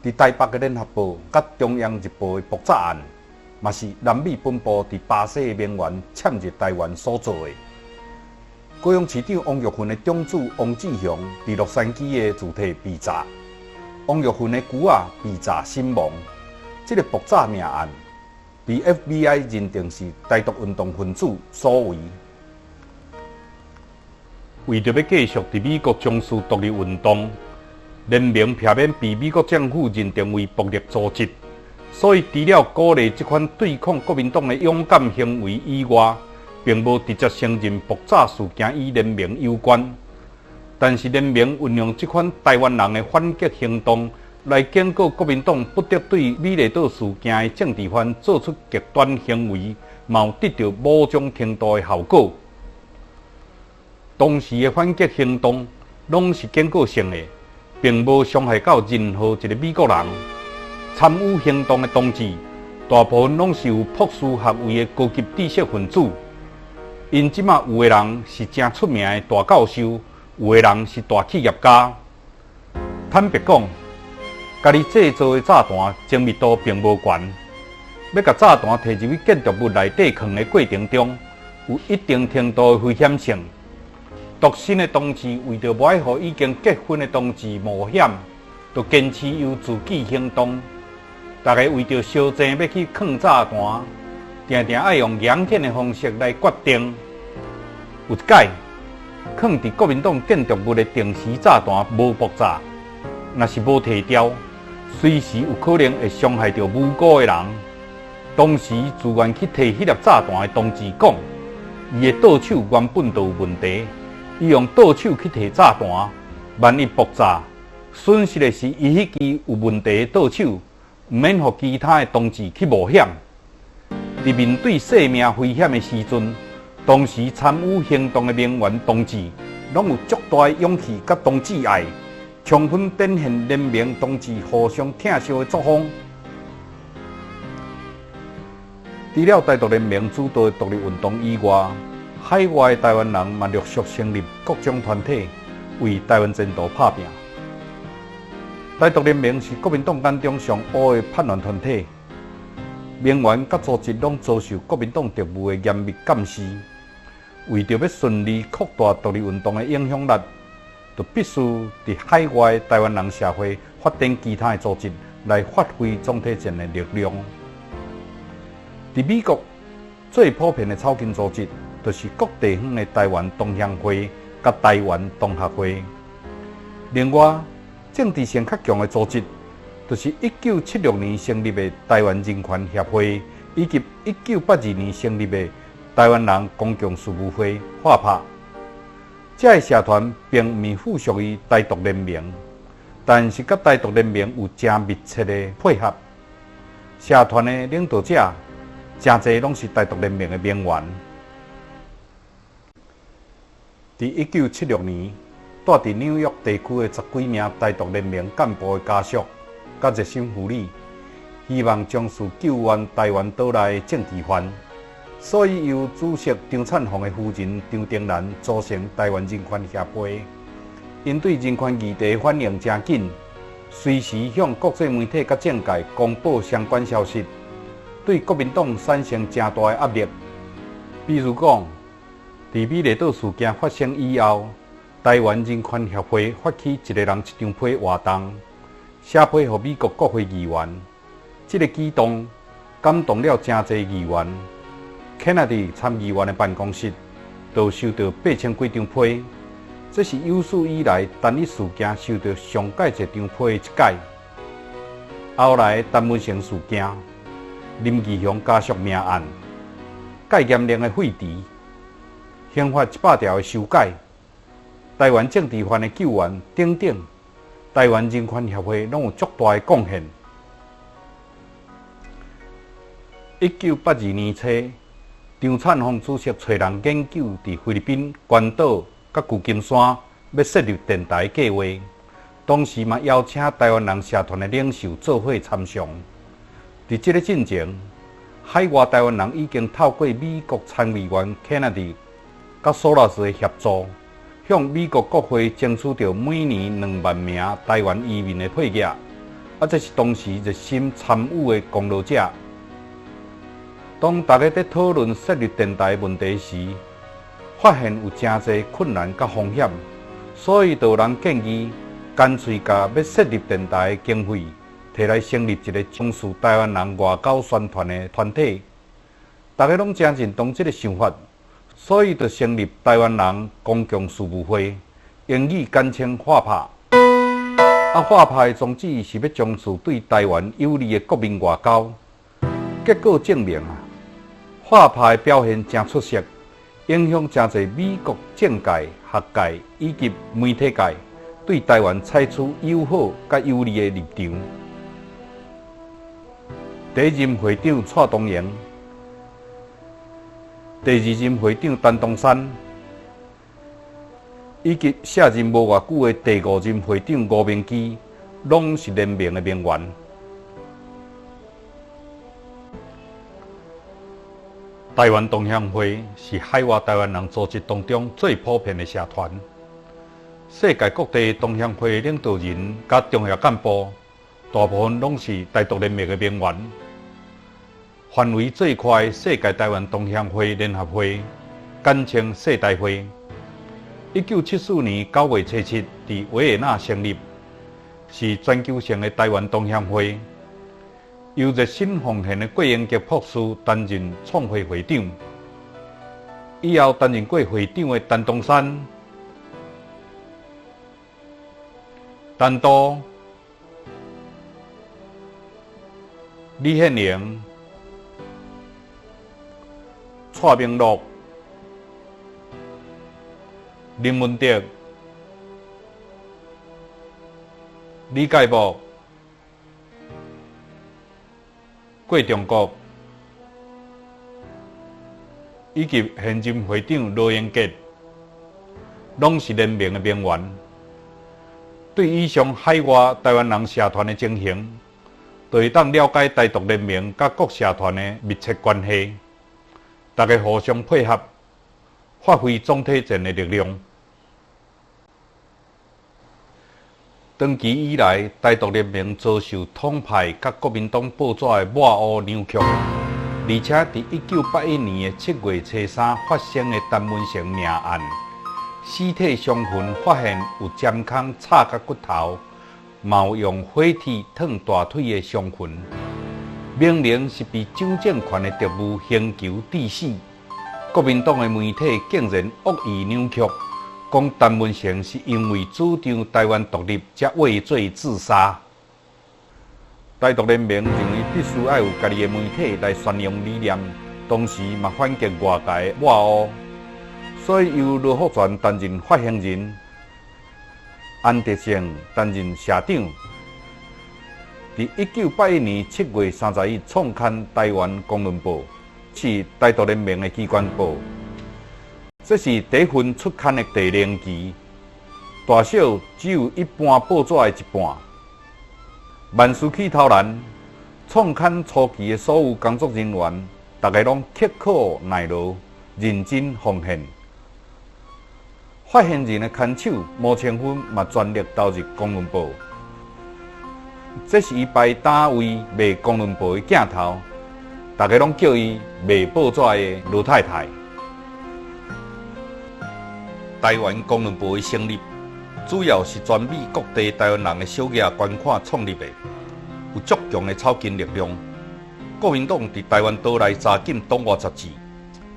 伫台北的联合报甲中央日报的爆炸案，嘛是南美本部伫巴西的名媛潜入台湾所做的。高雄市长王玉芬的长子王志雄伫洛杉矶的住邸被炸，王玉芬的舅仔被炸身亡。这个爆炸命案被 FBI 认定是台独运动分子所为。为着要继续伫美国从事独立运动，联盟避免被美国政府认定为暴力组织，所以除了鼓励这款对抗国民党的勇敢行为以外，并无直接承认爆炸事件与联盟有关。但是联盟运用这款台湾人的反击行动，来警告国民党不得对美丽岛事件的政治犯做出极端行为，嘛有得到某种程度的效果。当时的反击行动拢是警告性的，并无伤害到任何一个美国人。参与行动的同志，大部分拢是有博士学位的高级知识分子。因即马有的人是真出名的大教授，有的人是大企业家。坦白讲，家己制造的炸弹精密度并无悬，要甲炸弹摕入去建筑物内底藏的过程中，有一定程度的危险性。独身的同志为着不爱让已经结婚的同志冒险，就坚持由自己行动。大家为着烧钱要去放炸弹，伫常常爱用严谨的方式来决定。有一解，放伫国民党建筑物的定时炸弹无爆炸，若是无提掉，随时有可能会伤害到无辜的人。当时自愿去摕迄粒炸弹的同志讲，伊的倒手原本就有问题，伊用倒手去摕炸弹，万一爆炸，损失的是伊迄支有问题的倒手，毋免互其他的同志去冒险。伫面对生命危险的时阵，当时参与行动的名媛同志，拢有足大的勇气甲同志爱，充分展现人民同志互相疼惜的作风。除了台独联盟主导的独立运动以外，海外的台湾人嘛陆续成立各种团体，为台湾前途打拼。台独联盟是国民党眼中上乌的叛乱团体，名媛甲组织拢遭受国民党特务的严密监视。为着要顺利扩大独立运动的影响力，就必须伫海外台湾人社会发展其他的组织来发挥总体战的力量。伫美国最普遍的草根组织，就是各地方的台湾同乡会甲台湾同学会。另外，政治性较强的组织，就是1976年成立的台湾人权协会，以及1982年成立的台湾人公共事务会划拍。这个社团并未附属于台独联盟，但是甲台独联盟有真密切的配合。社团的领导者真侪拢是台独联盟的名媛。伫1976年，住伫纽约地区的10几名台独联盟干部的家属，甲热心妇女，希望将事救援台湾岛内的政治犯。所以由主席张灿宏的夫人张定兰组成台湾人权协会，因对人权议题反应真紧，随时向国际媒体甲政界公布相关消息，对国民党产生真大的压力。比如讲，伫美丽岛事件发生以后，台湾人权协会发起一个人一张批活动，写批予美国国会议员。这个举动感动了真侪议员。Kennedy 参议员的办公室就收到8000几张批，这是有史以来单一事件收到上届一张批的一届。后来陈文成事件、林义雄家属命案、戒严令的废除、刑法100条的修改、台湾政治犯的救援等等，台湾人权协会拢有足大的贡献。1982年初，张灿宏主席找人研究伫菲律宾关岛甲旧金山要设立电台计划，当时嘛邀请台湾人社团的领袖做伙参详。伫这个进程，海外台湾人已经透过美国参议员 Kennedy 甲索罗斯的协助，向美国国会争取到每年2万名台湾移民的配额，这是当时热心参与的功劳者。当大家在讨论设立电台问题时，发现有真侪困难甲风险，所以就有人建议，干脆把要设立电台的经费，摕来成立一个从事台湾人外交宣传的团体。大家拢真认同这个想法，所以就成立台湾人公共事务会，英语简称划拍。划拍的宗旨是要从事对台湾有利的国民外交。结果证明划拍表现真出色，影响真侪美国政界、学界以及媒体界对台湾采取友好甲有利的立场。第一任会长蔡东营，第二任会长陈东山，以及卸任无偌久的第5任会长吴明基，拢是联盟的名媛。台湾同乡会是海外台湾人组织当中最普遍的社团。世界各地同乡会领导人甲重要干部，大部分拢是台独联盟的名媛。范围最宽的世界台湾同乡会联合会，简称世台会，1974年9月17日伫维也纳成立，是全球性的台湾同乡会。由热心奉献的郭英杰博士担任创会会长，以后担任过会长的陈东山、陈都、李宪玲、蔡明乐、林文德、李介博、郭中国，以及现任会长罗英杰，拢是联盟的成员。对以上海外台湾人社团的情形，就会当了解台独联盟甲各社团的密切关系，大家互相配合，发挥总体战的力量。长期以来，台独联盟遭受统派甲国民党报纸的抹黑扭曲，而且在1981年7月初3发生的陈文成命案，尸体伤痕发现有尖空插甲骨头，嘛有用火铁烫大腿的伤痕，明明是被蒋政权的特务刑求致死。国民党的媒体竟然恶意扭曲，讲陈文成是因为主张台湾独立才畏罪自杀。台独联盟认为必须要有家己的媒体来宣扬理念，同时嘛反击外界抹黑，所以由罗福全担任发言人，安德胜担任社长。在1981年7月30日创刊《台湾公论报》，是台独联盟的机关报。这是第一份出刊的第0期，大小只有一般报纸的一半。万事起头难，创刊初期的所有工作人员，大家拢刻苦耐劳，认真奉献。发言人的看守毛清芬嘛全力投入《公论报》，这是伊排单位卖《公论报》的镜头，大家拢叫伊卖报纸的罗太太。台湾公论报的成立，主要是全美各地台湾人的小额捐款创立的，有足强的草根力量。国民党伫台湾岛内查禁党外杂志，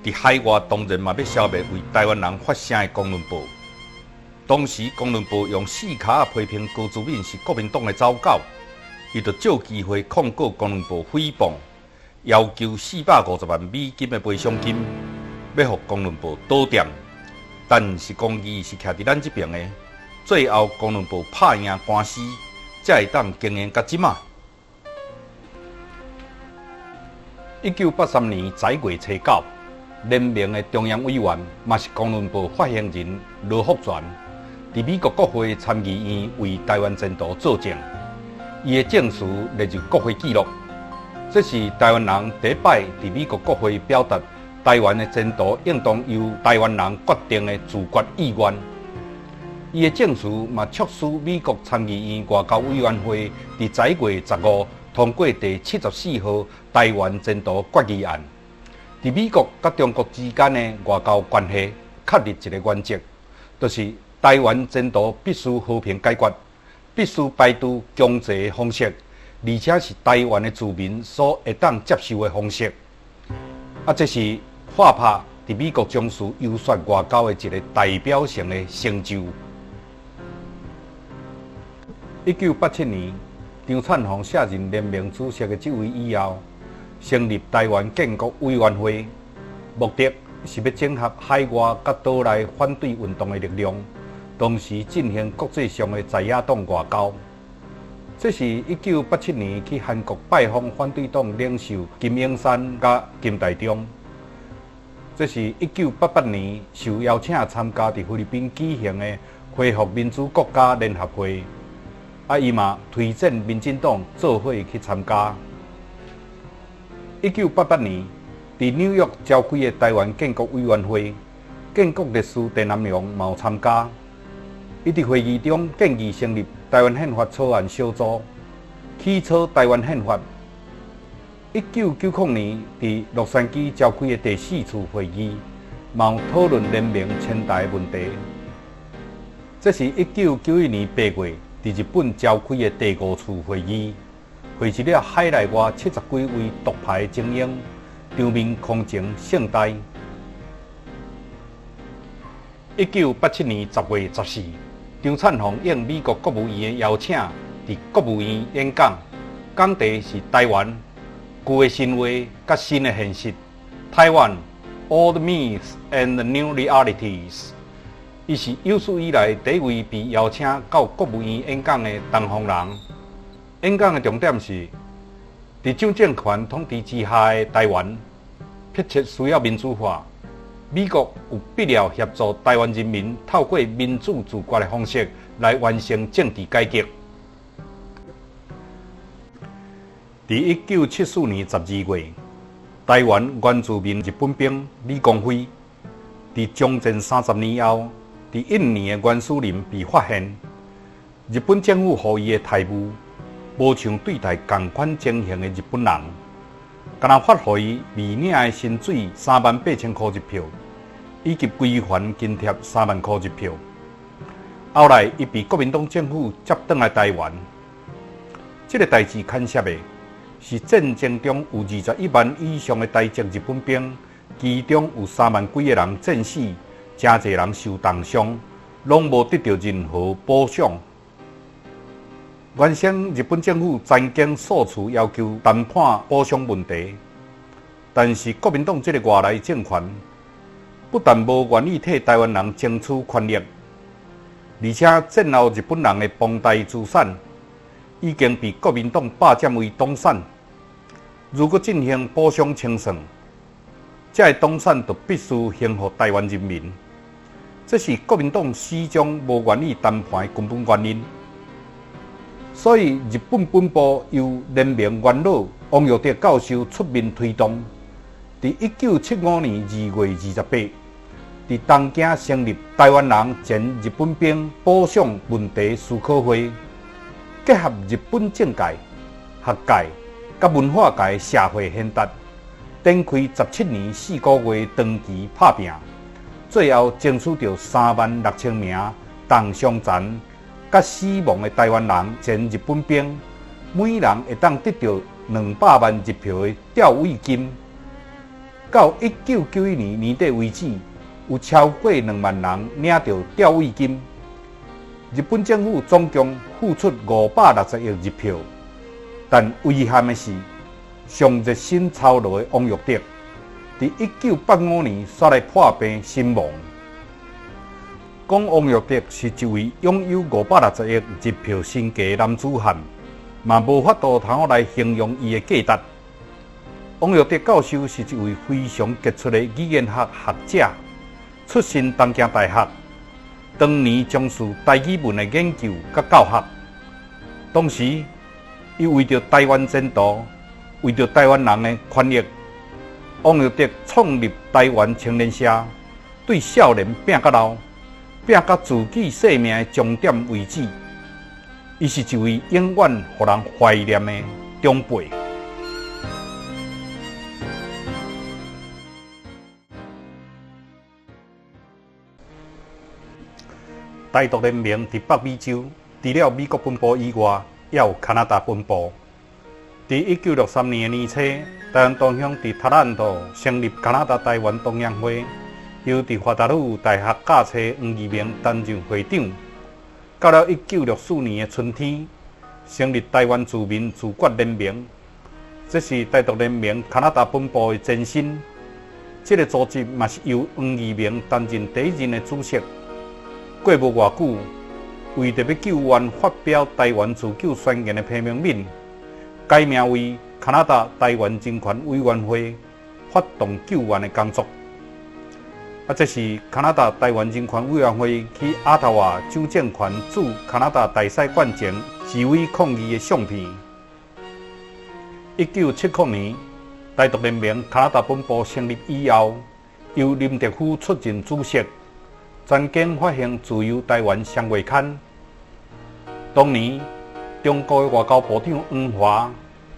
伫海外当然嘛要消灭为台湾人发声的公论报。当时公论报用4卡批评高志敏是国民党的走狗，伊就借机会控告公论报诽谤，要求450万美金的赔偿金，要互公论报倒店。但是公义是徛伫咱这边的，最后公论报拍赢官司，才会当经营到即马。1983年10月初9，联盟的中央委员，嘛是公论报发言人罗福全，伫美国国会参议院为台湾前途作证，伊的证词列入国会记录。这是台湾人第一摆伫美国国会表达台湾的前途应当由台湾人决定的自决意愿。伊的证词嘛促使美国参议院外交委员会伫10月15通过第74号台湾前途决议案。伫美国甲中国之间的外交关系确立一个原则，就是台湾前途必须和平解决，必须排除强制的方式，而且是台湾的居民所会当接受的方式。这是画拍伫美国从事优越外交的一个代表性的成就。1987年，张灿宏卸任联盟主席的职位以后，成立台湾建国委员会，目的是要整合海外甲岛内反对运动的力量，同时进行国际上的在野党外交。这是1987年去韩国拜访反对党领袖金英山甲金大中。这是1988年受邀请参加伫菲律宾举行的恢复民主国家联合会，伊嘛推荐民进党做伙去参加。1988年，伫纽约召开的台湾建国委员会，建国烈士陈南荣嘛有参加。伊伫会议中建议成立台湾宪法草案小组，起草台湾宪法。1990年，伫洛杉矶召开的第4次会议，嘛有讨论联盟迁台问题。这是1991年8月伫日本召开的第5次会议，汇集了海内外70几位独派精英，场面空前盛大。1987年10月14日，张灿宏应美国国务院的邀请，伫国务院演讲，讲题是台湾旧的神话甲新的现实。台湾 Old Myths and New Realities。伊是有史以来第一位被邀请到国务院演讲的东方人。演讲的重点是，伫蒋政权统治之下的台湾，迫切需要民主化。美国有必要协助台湾人民透过民主自决的方式来完成政治改革。伫1974年12月，台湾原住民日本兵李光辉，伫将近30年后，伫印尼的原始林被发现。日本政府予伊的态务，无像对待同款情形的日本人，敢若发予伊未领的薪水38000块一票，以及归还津贴3万块一票。后来，伊被国民党政府接返来台湾。这个代志牵涉的是战争中有21万以上的台籍日本兵，其中有3万几个人战死，真侪人受重伤，拢无得到任何补偿。原先日本政府曾经数次要求谈判补偿问题，但是国民党这个外来政权不但无愿意替台湾人争取权益，而且战后日本人的庞大资产已经被国民党霸占为党产。如果进行补偿清算，这党产就必须还给台湾人民。这是国民党始终无愿意谈判的根本原因。所以，日本本部由联名元老王玉德教授出面推动，在1975年2月28日，在东京成立台湾人前日本兵补偿问题思考会，结合日本政界、学界、甲文化界的社会贤达，展开17年4个月长期拍拼，最后争取到36000名当伤残甲死亡的台湾人前日本兵，每人会当得到200万日票的吊慰金。到1991年年底为止，有超过2万人领到吊慰金。日本政府总共付出560亿日票，但遗憾的是，上热心操劳的王玉德，在1985年煞来破病身亡。讲王玉德是一位拥有560亿日票身价的男子汉，嘛无法度通好来形容伊的价值。王玉德教授是一位非常杰出的语言学学者，出身东京大学，当年从事台语文的研究甲教学。同时，伊为着台湾前途，为着台湾人的权益，王玉德创立台湾青年社，对少年拼到老。拼到自己生命的终点为止，伊是一位永远予人怀念的长辈。台独联盟伫北美洲，除了美国本部以外，也有加拿大本部。伫1963年的年初，台湾同乡伫塔兰托成立加拿大台湾同乡会。由伫华达鲁大学教册黄义明担任会长，到了1964年的春天，成立台湾自民自决联盟，这是台独联盟加拿大本部的前身。这个组织嘛是由黄义明担任第一任的主席。过无偌久，为着要救援发表台湾自救宣言的批命敏，改名为加拿大台湾人权委员会，发动救援的工作。这是加拿大台湾人权委员会去渥太华蒋政权驻加拿大大使馆前示威抗议的相片。1979年，台独联盟加拿大本部成立以后，由林德夫出任主席，专经发行《自由台湾》双月刊。当年，中国的外交部长黄华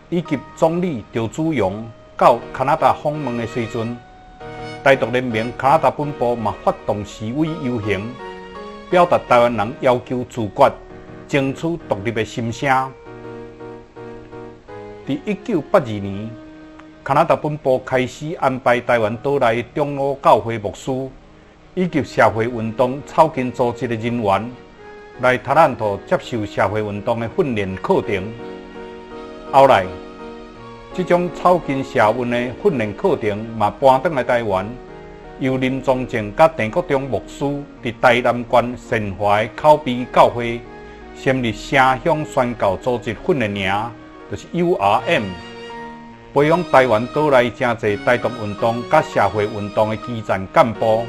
以及总理赵紫阳到加拿大访问的时阵，台独联盟加拿大本部嘛发动示威游行，表达台湾人要求自决、争取独立的心声。在1982年，加拿大本部开始安排台湾岛内长老教会牧师以及社会运动草根组织的人员来塔兰托接受社会运动的训练课程。后来，这种草根社运的训练课程嘛搬转来台湾，由林宗正甲郑国忠牧师伫台南县善华的口碑教会成立城乡宣教组织训练营，就是 URM， 培养台湾岛内真侪台独运动甲社会运动的基层干部。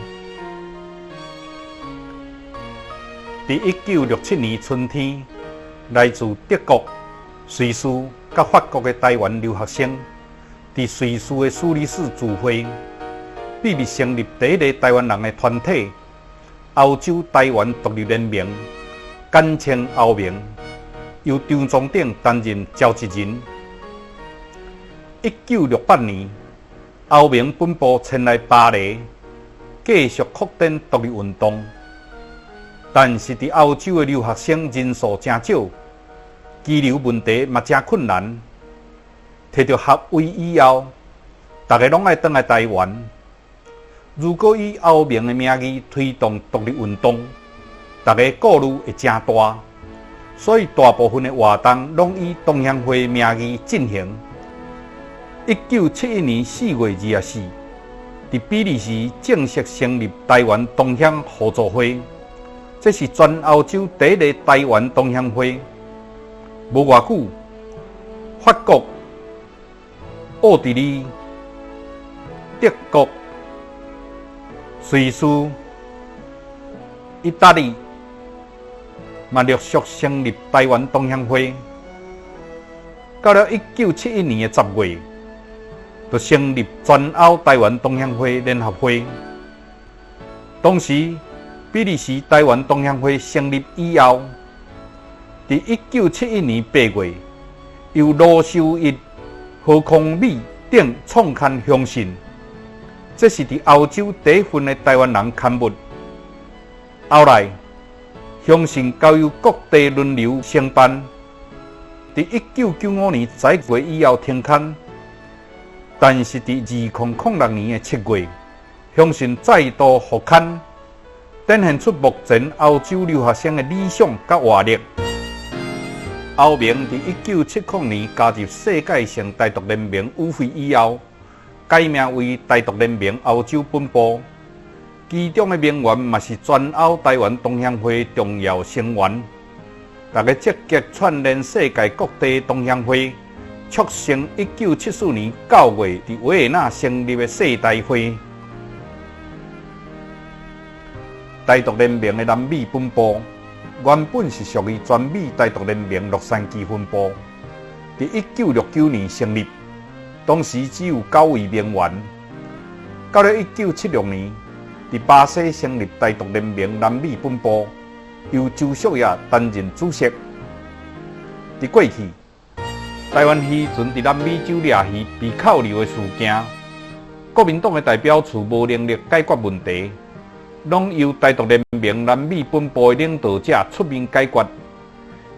在1967年春天，来自德国、瑞士甲法国的台湾留学生，在瑞士的苏黎世聚会，秘密成立第一个台湾人的团体——欧洲台湾独立联盟，简称欧盟，由张宗鼎担任召集人。1968年，欧盟本部迁来巴黎，继续扩展独立运动。但是，在欧洲的留学生人数真少，居留问题嘛真困难。摕到学位以后，大家拢爱返来台湾。如果以欧盟的名义推动独立运动，大家顾虑会真大，所以大部分的活动拢以同乡会名义进行。1971年4月24日，在比利时正式成立台湾同乡互助会。这是全欧洲第一个台湾同乡会。无偌久，法国、奥地利、德国、瑞士、意大利嘛陆续成立台湾同乡会。到了1971年10月，就成立全欧台湾同乡会联合会。当时，比利时台湾同乡会成立以后，在1971年8月，由罗秀一、何康美等创刊《乡信》，这是在欧洲第一份的台湾人刊物。后来，《乡信》交由各地轮流承办，在1995年10月以后停刊。但是，在2006年7月，《乡信》再度复刊。展现出目前欧洲留学生的理想甲活力。欧盟在1979年加入世界性台独联盟与会以后，改名为台独联盟欧洲本部，其中的成员嘛是全欧台湾同乡会重要成员。大家积极串联世界各地同乡会，促成1974年9月在维也纳成立的世台会。台独联盟的南美本部原本是属于全美台独联盟洛杉矶分部，在1969年成立，当时只有9位成员。到了1976年，在巴西成立台独联盟南美本部，由周淑雅担任主席。在过去，台湾渔船在南美洲掠鱼被扣留的事件，国民党的代表处无能力解决问题。拢由台独联盟南美本部的领导者出面解决，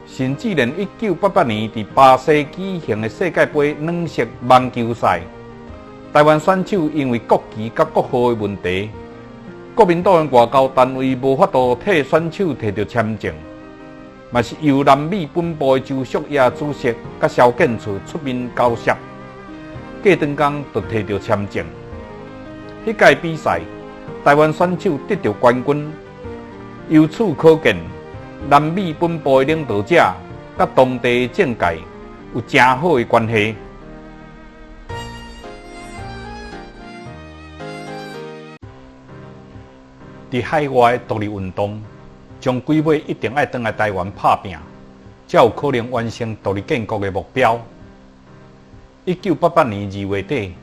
甚至连1988年在巴西举行的世界杯软式网球赛，台湾选手因为国旗甲国号的问题，国民党的外交单位无法度替选手摕到签证，嘛是由南美本部的周淑雅主席甲萧建厝出面交涉，过长工就摕到签证。迄届比赛，台湾选手得到冠军，由此可见，南美本部的领导者甲当地政界有真好的关系。在海外的独立运动，将几尾一定要回来台湾拍拼，才有可能完成独立建国的目标。1988年2月底。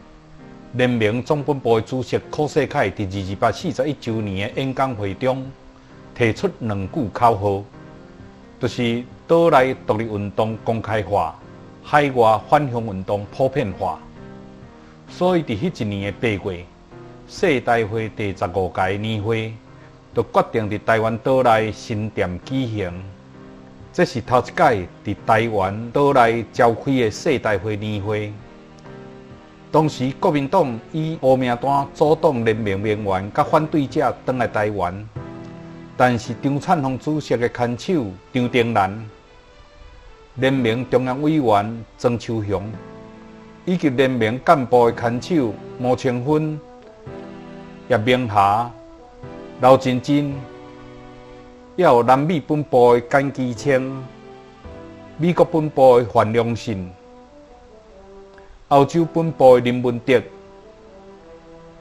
联盟总本部的主席柯世凯在22841周年的演讲会中，提出2句口号，就是岛内独立运动公开化，海外反向运动普遍化。所以，在迄一年的8月，世大会第15届年会，就决定在台湾岛内新店举行。这是头一届伫台湾岛内召开的世代会年会。当时国民党以乌名单阻挡联盟成员甲反对者返来台湾，但是张灿宏主席的看手张定南、联盟中央委员曾秋雄，以及联盟干部的看手毛清芬、叶明霞、刘真真，也有南美本部的简基清、美国本部的范良信、澳洲本部的林文德，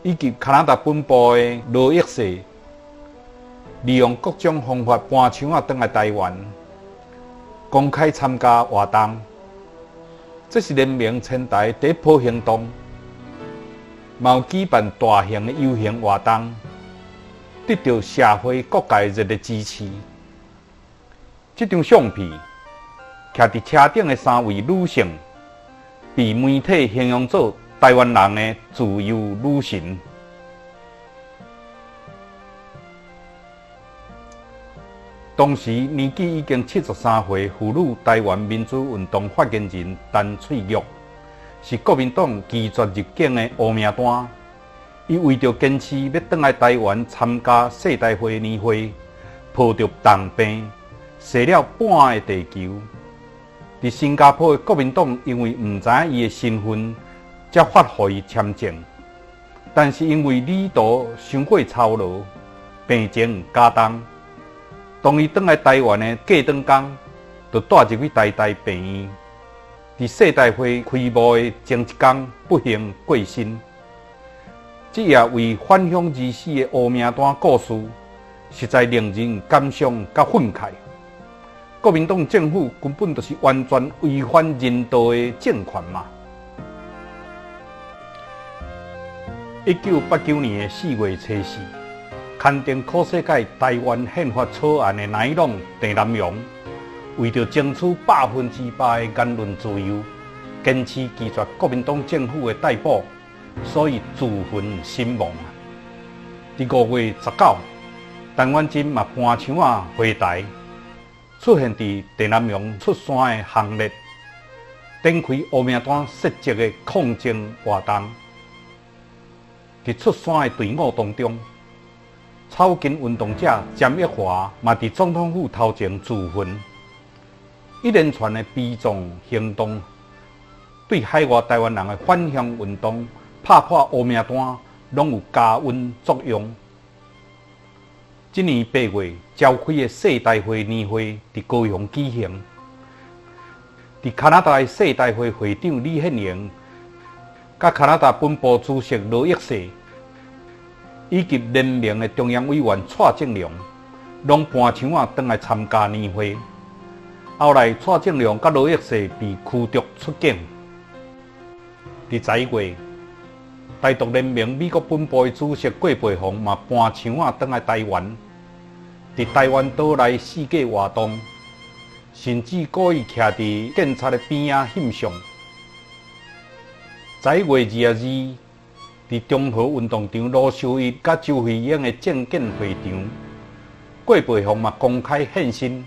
以及加拿大本部的罗益世，利用各种方法搬枪返来台湾，公开参加活动。这是联盟前台第一波行动，嘛有举办大型的游行活动，得到社会各界热烈支持。这张相片，徛伫车顶的3位女性，被媒体形容作台湾人的自由女神。当时年纪已经73岁，妇女台湾民主运动发言人陈翠玉，是国民党拒绝入境的乌名单。伊为着坚持要返来台湾参加世代会年会，抱着重病，坐了半个地球。伫新加坡的国民党因为唔知伊的身份，才发予伊签证。但是因为旅途伤过操劳，病情加重。当伊返来台湾的过当天，就带入去台大病院。伫世代会开幕的前一天，不幸过身。这也为返乡而死的乌名单故事，实在令人感伤甲愤慨。国民党政府根本就是完全违反人道的政权嘛！1989年4月初4，刊登考世界台湾宪法草案的内容郑南榕，为着争取100%的言论自由，坚持拒绝国民党政府的逮捕，所以自焚身亡。伫5月19，陈婉珍嘛搬枪回台。出现伫郑南榕出山的行列，展开乌名单设置的抗争活动。伫出山的队伍当中，草根运动者詹益华嘛伫总统府头前自焚。一连串的悲壮行动，对海外台湾人的返乡运动拍破乌名单，拢有加温作用。今年8月召开的世代会年会伫高雄举行，伫加拿大的世代会会长李宪荣，甲加拿大本部主席罗益世，以及联盟的中央委员蔡正良，拢搬枪返来参加年会。后来蔡正良甲罗益世被驱逐出境。伫11月，台独联盟美国本部的主席郭培宏嘛搬枪返来台湾。伫台湾岛内四界活动，甚至故意徛伫警察的边仔翕相。11月22日，伫中和运动场卢秀一甲周慧英的政见会场，郭培宏嘛公开现身，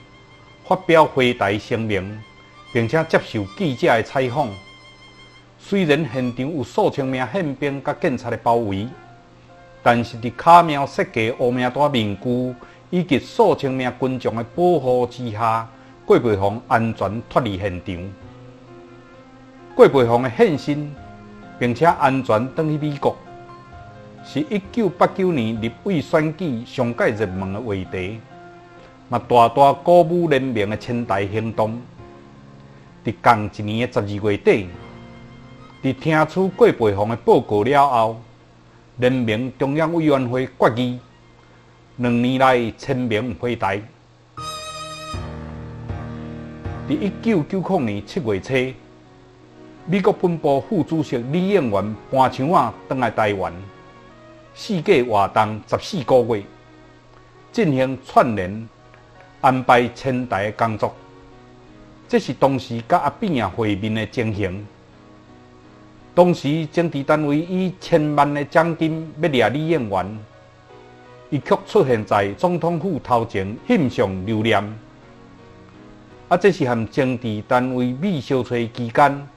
发表回台声明，并且接受记者的采访。虽然现场有数千名宪兵甲警察的包围，但是伫巧妙设计乌名单面具以及数千名军众的保护之下，郭培宏安全脱离现场。郭培宏的现身，并且安全返去美国，是1989年立委选举上界热门的话题，嘛大大鼓舞联盟的前台行动。伫同一年的12月底，伫听取郭培宏的报告了后，联盟中央委员会决议，2年内签名回台。伫1990年7月初，美国本部副主席李应元搬枪返来台湾，四界活动14个月，进行串联安排前台的工作。这是当时甲阿扁会面的情形。当时政治单位以1000万的奖金要掠李应元，伊却出现在总统府头前翕相留念。这是和政治单位美小翠期间，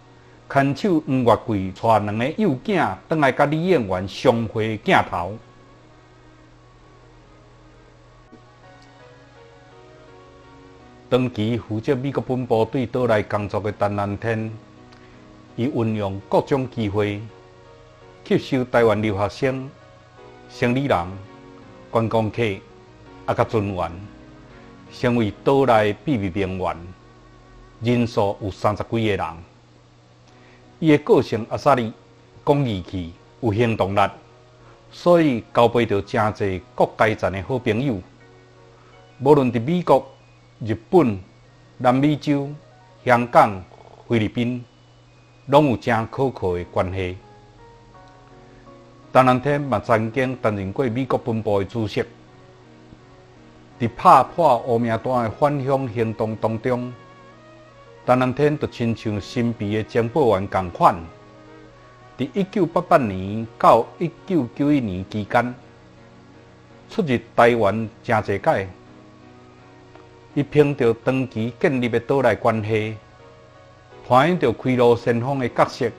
牵手黄月桂带2个幼囝返来甲李演员相会镜头。长期负责美国本部对岛内工作的陈南天，伊运用各种机会，吸收台湾留学生、生理人、观光客，甲船员，成为岛内秘密名媛，人数有30几个人。伊的个性阿萨利，讲义气，有行动力，所以交陪到真侪各阶层的好朋友，无论伫美国、日本、南美洲、香港、菲律宾，拢有真可靠的关系。陈南天嘛曾经担任过美国本部的主席，伫拍破乌名单的返乡行动当中，陈南天就亲像神秘的情报员同款，伫1988年到1991年期间，出入台湾真侪届。伊凭着长期建立的岛内关系，扮演着开路先锋的角色，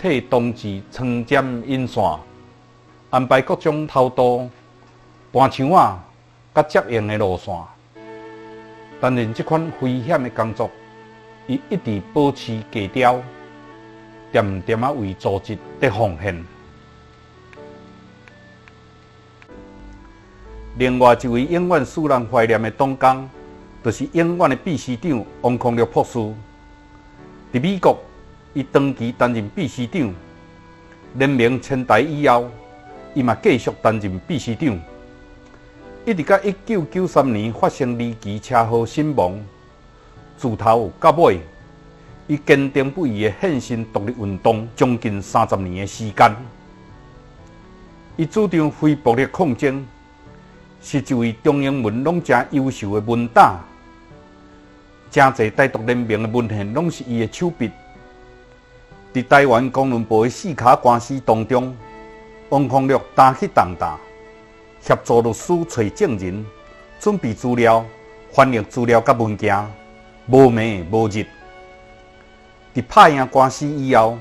替同志穿针引线，安排各种偷渡、搬墙仔、甲接应的路线。担任这款危险的工作，伊一直保持低调，点点为组织在奉献。另外一位永远使人怀念的党工，就是永远的秘书长王康乐博士。伫美国，伊长期担任秘书长，连名迁台以后，伊嘛继续担任秘书长，一直到1993年发生离奇车祸身亡，自头到尾，伊坚定不移的献身独立运动将近30年的时间。伊主张非暴力抗争。是一位中英文拢真优秀的文胆，真侪台独联盟的文献拢是伊的手笔。伫台湾公论部的4卡官司当中，王康乐担起重担，协助律师找证人、准备资料、翻译资料甲文件，无暝无日。伫拍赢官司以后，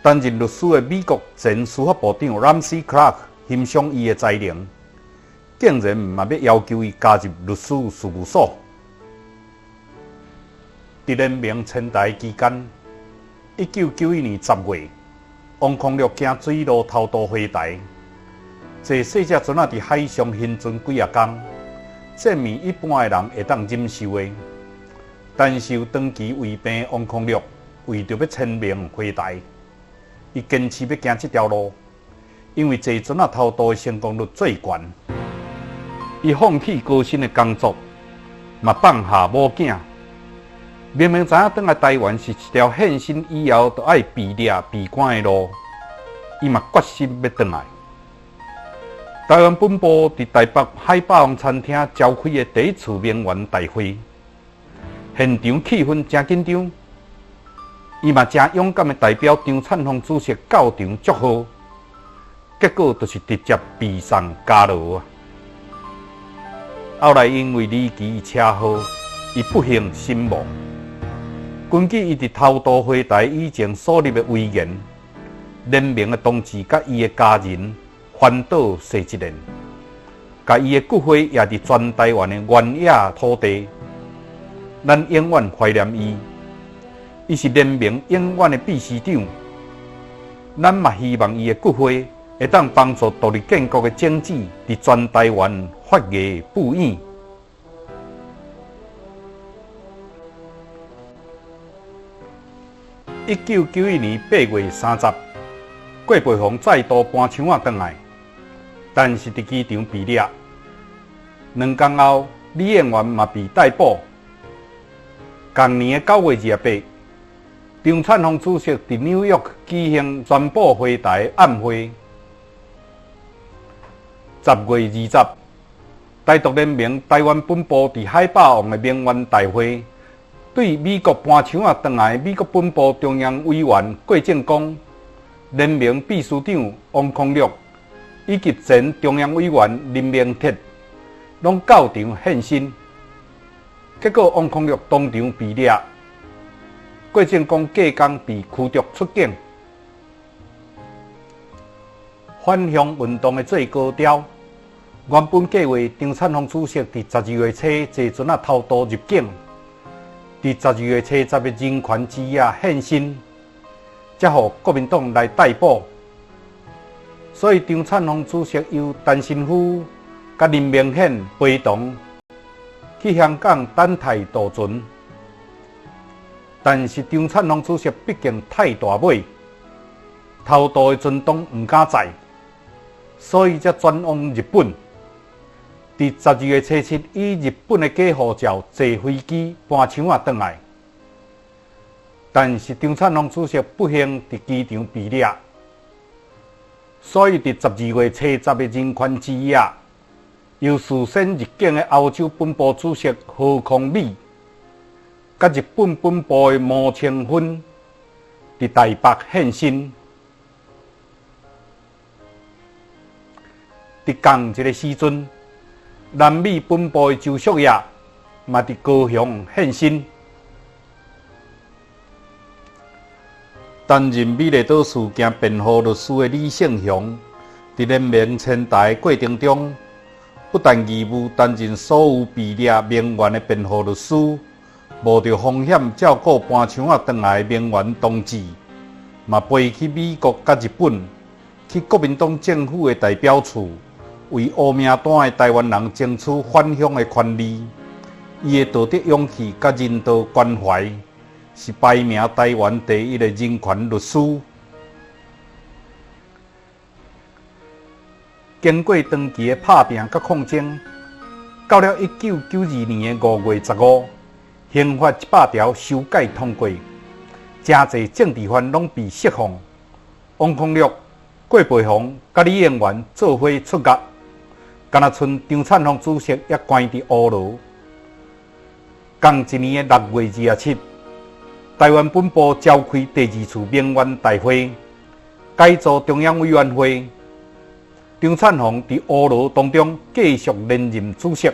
担任律师的美国前司法部长 Ramsey Clark 欣赏伊的才能。竟然嘛要求伊加入律师事务所。伫联盟迁台期间，1991年10月，王康乐经水路偷渡回台，坐细只船伫海上行船几啊天，证明一般的人会当忍受的。但是长期胃病，王康乐为着要迁名回台，伊坚持要行这条路，因为坐船偷渡的成功率最高。伊放弃高薪的工作，嘛放下某囝。明明知影返来台湾是一条献身以后就爱被掠被关的路，伊嘛决心要返来。台湾本部伫台北海霸王餐厅召开的第一次名媛大会，现场气氛真紧张。伊嘛真勇敢的代表张灿宏主席到场祝贺，结果就是直接被送加牢啊！后来因为离奇车祸，伊不幸身亡。根据伊伫偷渡回台以前所立的遗言，联盟的同志甲伊的家人环岛洗一年，甲伊的骨灰也伫全台湾的原野土地。咱永远怀念伊，伊是联盟永远的秘书长。咱嘛希望伊的骨灰会当帮助独立建国的政治伫全台湾发芽布影。1991年8月30日，郭培宏再度搬枪仔回来，但是伫机场被掠。2天后，李演员嘛被逮捕。同年的9月28日，张灿宏主席伫纽约举行宣布回台暗会。10月20日，台独联盟台湾本部伫海霸王的名媛大会，对美国搬枪仔回来美国本部中央委员郭正光、联盟秘书长王康乐以及前中央委员林明铁，拢到场献身。结果王康禄当场被掠，郭正公隔工被驱逐出境。返乡运动的最高潮，原本计划张灿宏主席伫12月初坐船啊偷渡入境，伫12月初10日人权之夜现身，才互国民党来逮捕。所以张灿宏主席由陈新夫甲林明显陪同去香港等待渡船，但是张灿宏主席毕竟太大尾，偷渡的船东唔敢载，所以才转往日本。伫12月初7以日本的假护照坐飞机搬墙啊转来，但是张灿宏主席不幸伫机场被掠。所以，伫12月初10日人权之夜，由事先入境的欧洲本部主席何匡美，甲日本本部的毛清芬，伫台北现身。伫同一个时阵，南美本部的周淑雅嘛伫高雄现身。担任美丽岛事件辩护律师的李胜雄，伫联名签台过程中，不但义务担任所有被掠名媛的辩护律师，冒着风险照顾搬墙啊回来的名媛同志，嘛飞去美国甲日本，去国民党政府的代表处，为黑名单的台湾人争取返乡的权利。伊的道德勇气甲人道关怀，是排名台湾第一的人权律师。经过长期的拍拼甲抗争，到了1992年的5月15日，刑法100条修改通过，真侪政治犯拢被释放。王康禄、郭培宏甲李应元做伙出狱，敢若剩张灿宏主席也关伫乌牢。同一年的6月27日，台湾本部召开第2次名媛大会，改组中央委员会。张灿宏伫乌牢当中继续连任主席。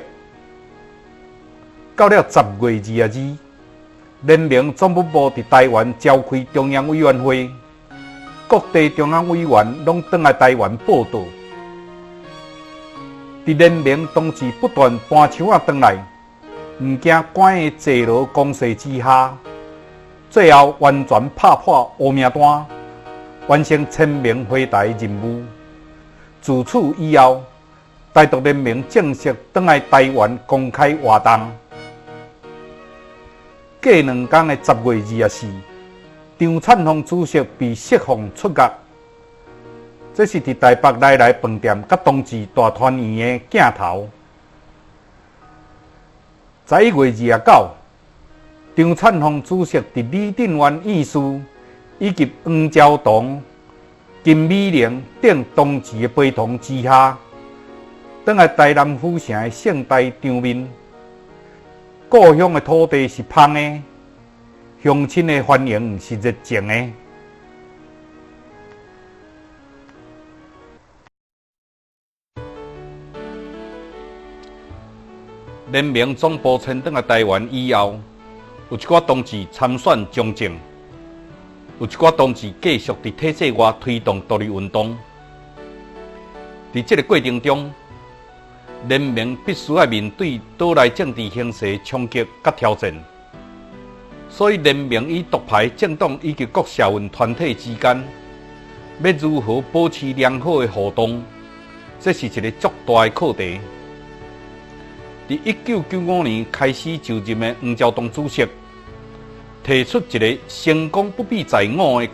到了10月22日，联名总本部伫台湾召开中央委员会，各地中央委员拢返来台湾报道。伫联名同志不断搬墙啊返来，唔惊关的坐牢攻势之下，最后完全拍破黑名单，完成签名回台任务。自此以后，台独联盟正式返来台湾公开活动。过2天的10月24日，张灿宏主席被释放出狱。这是伫台北来来饭店甲同志大团圆的镜头。11月29日，张灿宏主席伫李定元院士以及黄昭同、金美玲等同志的陪同之下，返来台南府城的圣台场面。故乡的土地是芳的，乡亲的欢迎是热情的。联名总部迁返来台湾以后，有一寡同志参选中正，有一寡同志继续伫体制外推动独立运动。在这个过程中，联名必须要面对岛内政治形势冲击甲挑战，所以联名与独派政党以及各社运团体之间，要如何保持良好的互动，这是一个足大的课题。在1995年开始就任的黄昭同主席，提出一个成功不必在我的